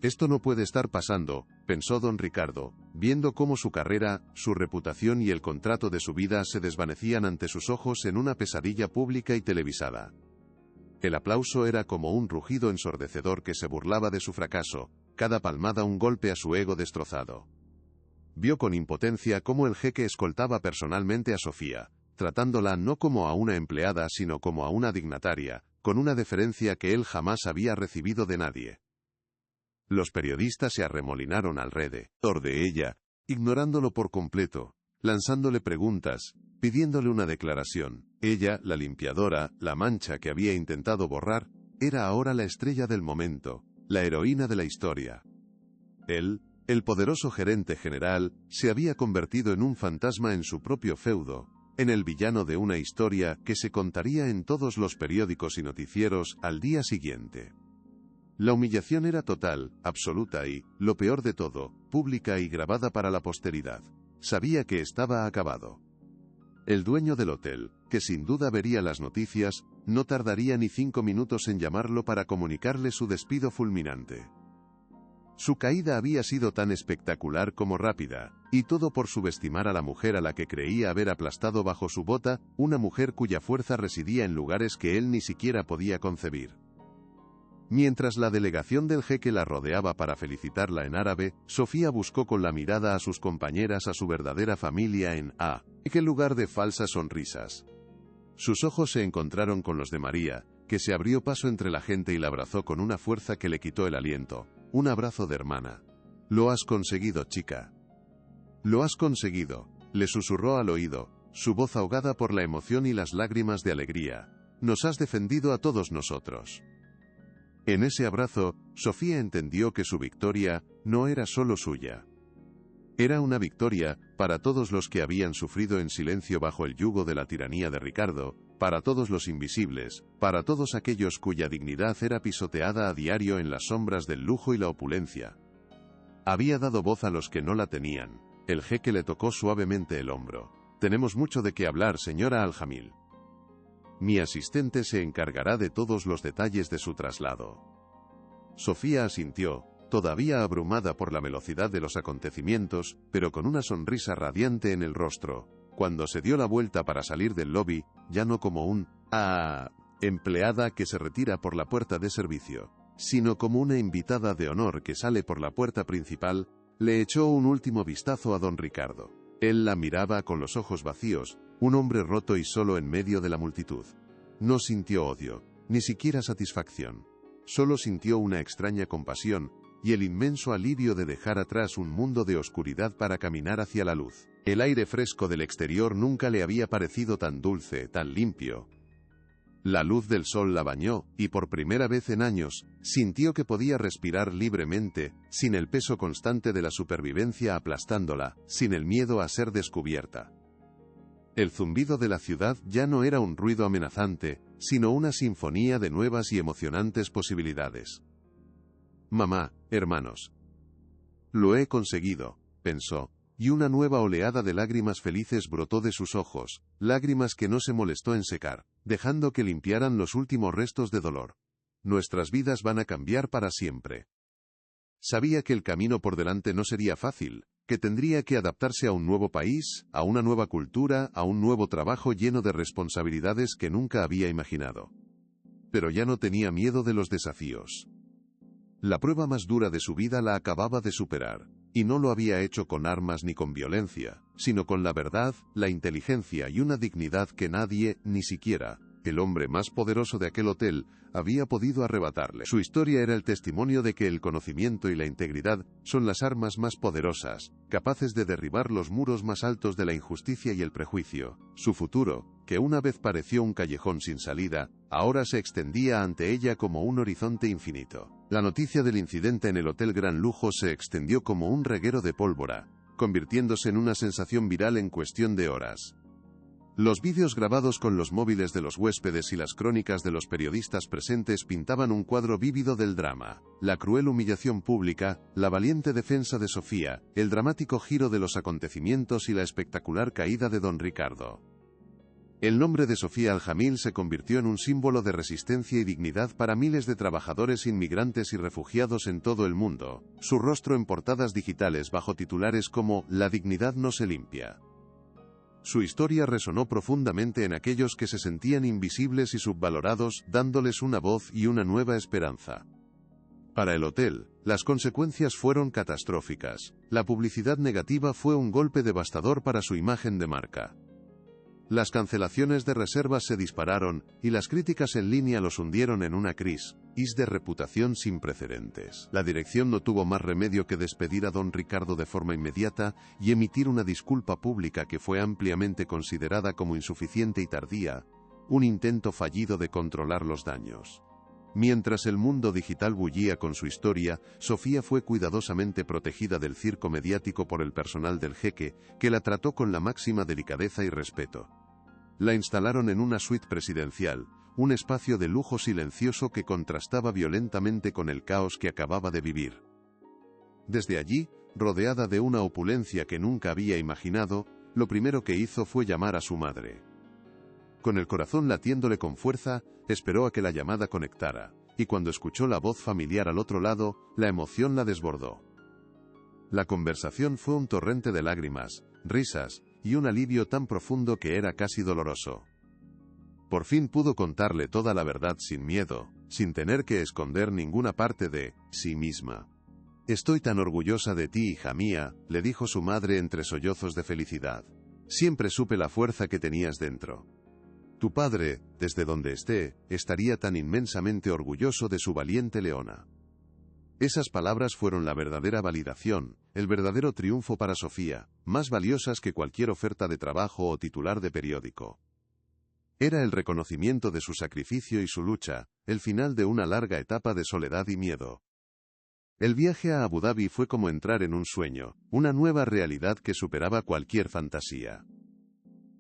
Esto no puede estar pasando, pensó don Ricardo, viendo cómo su carrera, su reputación y el contrato de su vida se desvanecían ante sus ojos en una pesadilla pública y televisada. El aplauso era como un rugido ensordecedor que se burlaba de su fracaso, cada palmada un golpe a su ego destrozado. Vio con impotencia cómo el jeque escoltaba personalmente a Sofía, tratándola no como a una empleada sino como a una dignataria, con una deferencia que él jamás había recibido de nadie. Los periodistas se arremolinaron alrededor de ella, ignorándolo por completo, lanzándole preguntas, pidiéndole una declaración. Ella, la limpiadora, la mancha que había intentado borrar, era ahora la estrella del momento, la heroína de la historia. Él, el poderoso gerente general, se había convertido en un fantasma en su propio feudo, en el villano de una historia que se contaría en todos los periódicos y noticieros al día siguiente. La humillación era total, absoluta y, lo peor de todo, pública y grabada para la posteridad. Sabía que estaba acabado. El dueño del hotel, que sin duda vería las noticias, no tardaría ni 5 minutos en llamarlo para comunicarle su despido fulminante. Su caída había sido tan espectacular como rápida, y todo por subestimar a la mujer a la que creía haber aplastado bajo su bota, una mujer cuya fuerza residía en lugares que él ni siquiera podía concebir. Mientras la delegación del jeque la rodeaba para felicitarla en árabe, Sofía buscó con la mirada a sus compañeras a su verdadera familia en aquel lugar de falsas sonrisas. Sus ojos se encontraron con los de María, que se abrió paso entre la gente y la abrazó con una fuerza que le quitó el aliento. Un abrazo de hermana. «Lo has conseguido, chica. Lo has conseguido», le susurró al oído, su voz ahogada por la emoción y las lágrimas de alegría. «Nos has defendido a todos nosotros». En ese abrazo, Sofía entendió que su victoria no era solo suya. Era una victoria para todos los que habían sufrido en silencio bajo el yugo de la tiranía de Ricardo, para todos los invisibles, para todos aquellos cuya dignidad era pisoteada a diario en las sombras del lujo y la opulencia. Había dado voz a los que no la tenían. El jeque le tocó suavemente el hombro. «Tenemos mucho de qué hablar, señora Al-Jamil. Mi asistente se encargará de todos los detalles de su traslado». Sofía asintió, todavía abrumada por la velocidad de los acontecimientos, pero con una sonrisa radiante en el rostro. Cuando se dio la vuelta para salir del lobby, ya no como un empleada que se retira por la puerta de servicio, sino como una invitada de honor que sale por la puerta principal, le echó un último vistazo a don Ricardo. Él la miraba con los ojos vacíos, un hombre roto y solo en medio de la multitud. No sintió odio, ni siquiera satisfacción. Solo sintió una extraña compasión, y el inmenso alivio de dejar atrás un mundo de oscuridad para caminar hacia la luz. El aire fresco del exterior nunca le había parecido tan dulce, tan limpio. La luz del sol la bañó, y por primera vez en años, sintió que podía respirar libremente, sin el peso constante de la supervivencia aplastándola, sin el miedo a ser descubierta. El zumbido de la ciudad ya no era un ruido amenazante, sino una sinfonía de nuevas y emocionantes posibilidades. «Mamá, hermanos. Lo he conseguido», pensó, y una nueva oleada de lágrimas felices brotó de sus ojos, lágrimas que no se molestó en secar, dejando que limpiaran los últimos restos de dolor. «Nuestras vidas van a cambiar para siempre». Sabía que el camino por delante no sería fácil, que tendría que adaptarse a un nuevo país, a una nueva cultura, a un nuevo trabajo lleno de responsabilidades que nunca había imaginado. Pero ya no tenía miedo de los desafíos. La prueba más dura de su vida la acababa de superar, y no lo había hecho con armas ni con violencia, sino con la verdad, la inteligencia y una dignidad que nadie, ni siquiera el hombre más poderoso de aquel hotel, había podido arrebatarle. Su historia era el testimonio de que el conocimiento y la integridad son las armas más poderosas, capaces de derribar los muros más altos de la injusticia y el prejuicio. Su futuro, que una vez pareció un callejón sin salida, ahora se extendía ante ella como un horizonte infinito. La noticia del incidente en el Hotel Gran Lujo se extendió como un reguero de pólvora, convirtiéndose en una sensación viral en cuestión de horas. Los vídeos grabados con los móviles de los huéspedes y las crónicas de los periodistas presentes pintaban un cuadro vívido del drama, la cruel humillación pública, la valiente defensa de Sofía, el dramático giro de los acontecimientos y la espectacular caída de don Ricardo. El nombre de Sofía Al-Jamil se convirtió en un símbolo de resistencia y dignidad para miles de trabajadores inmigrantes y refugiados en todo el mundo, su rostro en portadas digitales bajo titulares como «La dignidad no se limpia». Su historia resonó profundamente en aquellos que se sentían invisibles y subvalorados, dándoles una voz y una nueva esperanza. Para el hotel, las consecuencias fueron catastróficas. La publicidad negativa fue un golpe devastador para su imagen de marca. Las cancelaciones de reservas se dispararon, y las críticas en línea los hundieron en una crisis de reputación sin precedentes. La dirección no tuvo más remedio que despedir a don Ricardo de forma inmediata y emitir una disculpa pública que fue ampliamente considerada como insuficiente y tardía, un intento fallido de controlar los daños. Mientras el mundo digital bullía con su historia, Sofía fue cuidadosamente protegida del circo mediático por el personal del jeque, que la trató con la máxima delicadeza y respeto. La instalaron en una suite presidencial, un espacio de lujo silencioso que contrastaba violentamente con el caos que acababa de vivir. Desde allí, rodeada de una opulencia que nunca había imaginado, lo primero que hizo fue llamar a su madre. Con el corazón latiéndole con fuerza, esperó a que la llamada conectara, y cuando escuchó la voz familiar al otro lado, la emoción la desbordó. La conversación fue un torrente de lágrimas, risas, y un alivio tan profundo que era casi doloroso. Por fin pudo contarle toda la verdad sin miedo, sin tener que esconder ninguna parte de sí misma. «Estoy tan orgullosa de ti, hija mía», le dijo su madre entre sollozos de felicidad. «Siempre supe la fuerza que tenías dentro. Tu padre, desde donde esté, estaría tan inmensamente orgulloso de su valiente leona». Esas palabras fueron la verdadera validación, el verdadero triunfo para Sofía, más valiosas que cualquier oferta de trabajo o titular de periódico. Era el reconocimiento de su sacrificio y su lucha, el final de una larga etapa de soledad y miedo. El viaje a Abu Dhabi fue como entrar en un sueño, una nueva realidad que superaba cualquier fantasía.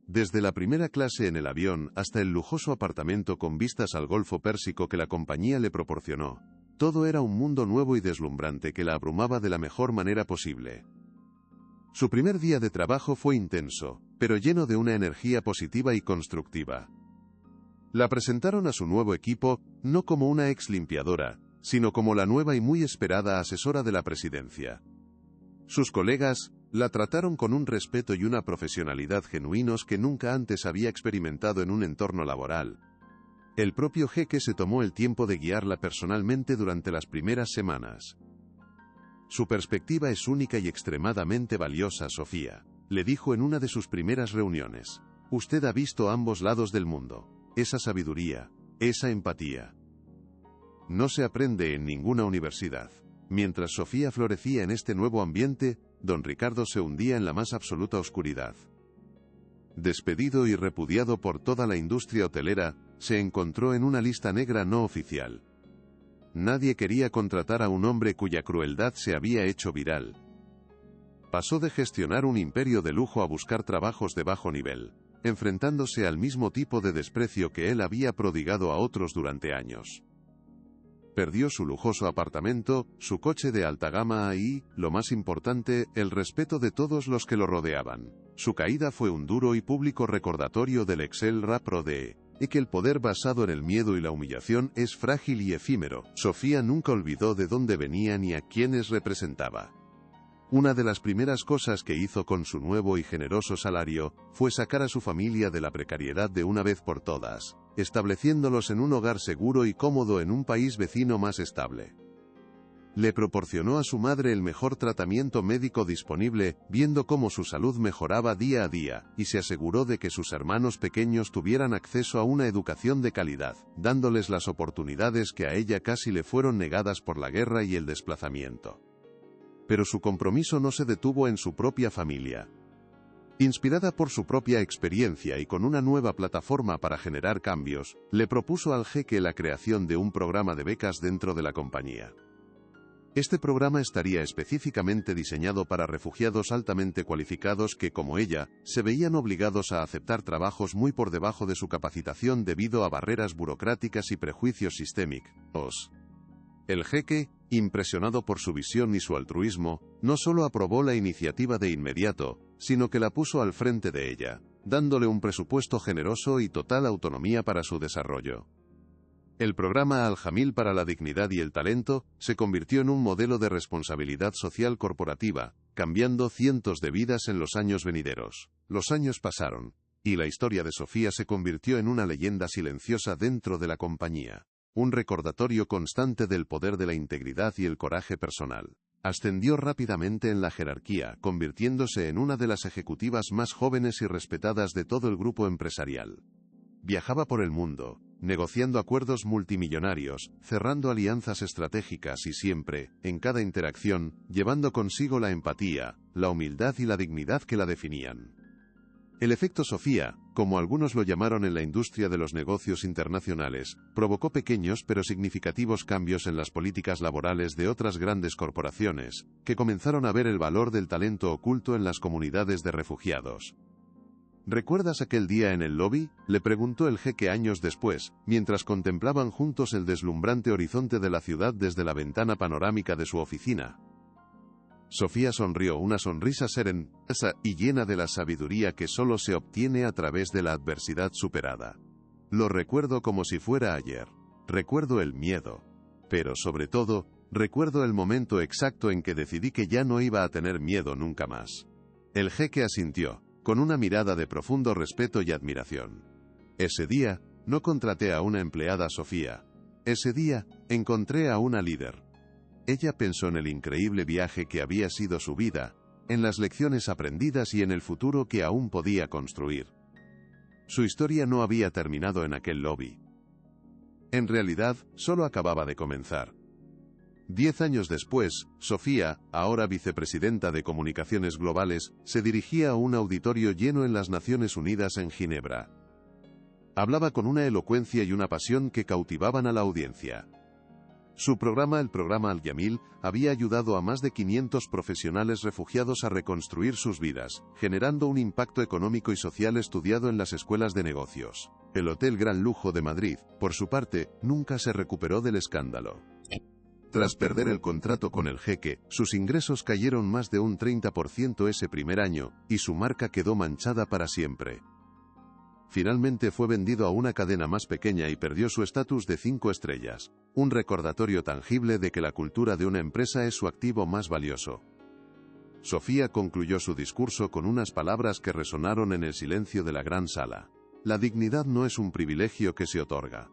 Desde la primera clase en el avión hasta el lujoso apartamento con vistas al Golfo Pérsico que la compañía le proporcionó, todo era un mundo nuevo y deslumbrante que la abrumaba de la mejor manera posible. Su primer día de trabajo fue intenso, pero lleno de una energía positiva y constructiva. La presentaron a su nuevo equipo, no como una ex limpiadora, sino como la nueva y muy esperada asesora de la presidencia. Sus colegas la trataron con un respeto y una profesionalidad genuinos que nunca antes había experimentado en un entorno laboral. El propio jeque se tomó el tiempo de guiarla personalmente durante las primeras semanas. «Su perspectiva es única y extremadamente valiosa, Sofía», le dijo en una de sus primeras reuniones. «Usted ha visto ambos lados del mundo. Esa sabiduría, esa empatía. No se aprende en ninguna universidad». Mientras Sofía florecía en este nuevo ambiente, don Ricardo se hundía en la más absoluta oscuridad. Despedido y repudiado por toda la industria hotelera, se encontró en una lista negra no oficial. Nadie quería contratar a un hombre cuya crueldad se había hecho viral. Pasó de gestionar un imperio de lujo a buscar trabajos de bajo nivel, enfrentándose al mismo tipo de desprecio que él había prodigado a otros durante años. Perdió su lujoso apartamento, su coche de alta gama y, lo más importante, el respeto de todos los que lo rodeaban. Su caída fue un duro y público recordatorio del Excel Rapro de que el poder basado en el miedo y la humillación es frágil y efímero. Sofía nunca olvidó de dónde venía ni a quiénes representaba. Una de las primeras cosas que hizo con su nuevo y generoso salario fue sacar a su familia de la precariedad de una vez por todas, estableciéndolos en un hogar seguro y cómodo en un país vecino más estable. Le proporcionó a su madre el mejor tratamiento médico disponible, viendo cómo su salud mejoraba día a día, y se aseguró de que sus hermanos pequeños tuvieran acceso a una educación de calidad, dándoles las oportunidades que a ella casi le fueron negadas por la guerra y el desplazamiento. Pero su compromiso no se detuvo en su propia familia. Inspirada por su propia experiencia y con una nueva plataforma para generar cambios, le propuso al jeque la creación de un programa de becas dentro de la compañía. Este programa estaría específicamente diseñado para refugiados altamente cualificados que, como ella, se veían obligados a aceptar trabajos muy por debajo de su capacitación debido a barreras burocráticas y prejuicios sistémicos. El jeque, impresionado por su visión y su altruismo, no solo aprobó la iniciativa de inmediato, sino que la puso al frente de ella, dándole un presupuesto generoso y total autonomía para su desarrollo. El programa Al-Jamil para la Dignidad y el Talento se convirtió en un modelo de responsabilidad social corporativa, cambiando cientos de vidas en los años venideros. Los años pasaron, y la historia de Sofía se convirtió en una leyenda silenciosa dentro de la compañía, un recordatorio constante del poder de la integridad y el coraje personal. Ascendió rápidamente en la jerarquía, convirtiéndose en una de las ejecutivas más jóvenes y respetadas de todo el grupo empresarial. Viajaba por el mundo, negociando acuerdos multimillonarios, cerrando alianzas estratégicas y siempre, en cada interacción, llevando consigo la empatía, la humildad y la dignidad que la definían. El efecto Sofía, como algunos lo llamaron en la industria de los negocios internacionales, provocó pequeños pero significativos cambios en las políticas laborales de otras grandes corporaciones, que comenzaron a ver el valor del talento oculto en las comunidades de refugiados. ¿Recuerdas aquel día en el lobby?, le preguntó el jeque años después, mientras contemplaban juntos el deslumbrante horizonte de la ciudad desde la ventana panorámica de su oficina. Sofía sonrió, una sonrisa serena y llena de la sabiduría que solo se obtiene a través de la adversidad superada. Lo recuerdo como si fuera ayer. Recuerdo el miedo. Pero sobre todo, recuerdo el momento exacto en que decidí que ya no iba a tener miedo nunca más. El jeque asintió, con una mirada de profundo respeto y admiración. Ese día, no contraté a una empleada Sofía. Ese día, encontré a una líder. Ella pensó en el increíble viaje que había sido su vida, en las lecciones aprendidas y en el futuro que aún podía construir. Su historia no había terminado en aquel lobby. En realidad, solo acababa de comenzar. 10 años después, Sofía, ahora vicepresidenta de Comunicaciones Globales, se dirigía a un auditorio lleno en las Naciones Unidas en Ginebra. Hablaba con una elocuencia y una pasión que cautivaban a la audiencia. Su programa, el programa Al-Yamil, había ayudado a más de 500 profesionales refugiados a reconstruir sus vidas, generando un impacto económico y social estudiado en las escuelas de negocios. El Hotel Gran Lujo de Madrid, por su parte, nunca se recuperó del escándalo. Tras perder el contrato con el jeque, sus ingresos cayeron más de un 30% ese primer año, y su marca quedó manchada para siempre. Finalmente fue vendido a una cadena más pequeña y perdió su estatus de 5 estrellas, un recordatorio tangible de que la cultura de una empresa es su activo más valioso. Sofía concluyó su discurso con unas palabras que resonaron en el silencio de la gran sala. La dignidad no es un privilegio que se otorga.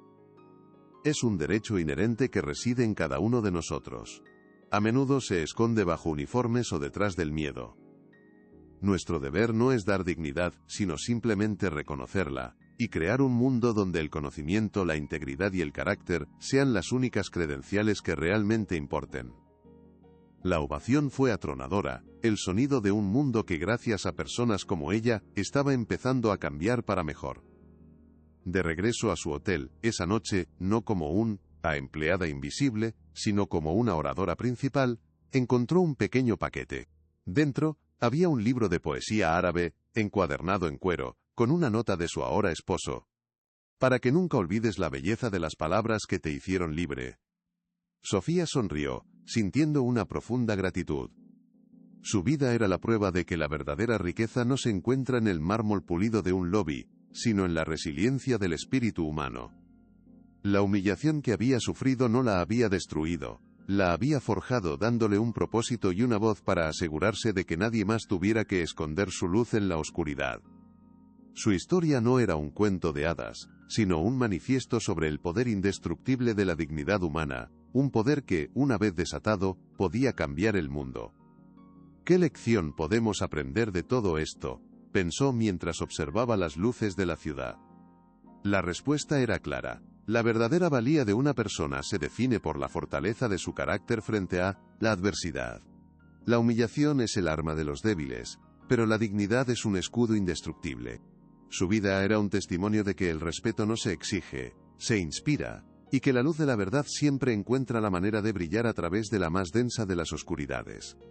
Es un derecho inherente que reside en cada uno de nosotros. A menudo se esconde bajo uniformes o detrás del miedo. Nuestro deber no es dar dignidad, sino simplemente reconocerla, y crear un mundo donde el conocimiento, la integridad y el carácter sean las únicas credenciales que realmente importen. La ovación fue atronadora, el sonido de un mundo que gracias a personas como ella, estaba empezando a cambiar para mejor. De regreso a su hotel, esa noche, no como una empleada invisible, sino como una oradora principal, encontró un pequeño paquete. Dentro, había un libro de poesía árabe, encuadernado en cuero, con una nota de su ahora esposo. Para que nunca olvides la belleza de las palabras que te hicieron libre. Sofía sonrió, sintiendo una profunda gratitud. Su vida era la prueba de que la verdadera riqueza no se encuentra en el mármol pulido de un lobby, sino en la resiliencia del espíritu humano. La humillación que había sufrido no la había destruido. La había forjado dándole un propósito y una voz para asegurarse de que nadie más tuviera que esconder su luz en la oscuridad. Su historia no era un cuento de hadas, sino un manifiesto sobre el poder indestructible de la dignidad humana, un poder que, una vez desatado, podía cambiar el mundo. ¿Qué lección podemos aprender de todo esto?, pensó mientras observaba las luces de la ciudad. La respuesta era clara. La verdadera valía de una persona se define por la fortaleza de su carácter frente a la adversidad. La humillación es el arma de los débiles, pero la dignidad es un escudo indestructible. Su vida era un testimonio de que el respeto no se exige, se inspira, y que la luz de la verdad siempre encuentra la manera de brillar a través de la más densa de las oscuridades.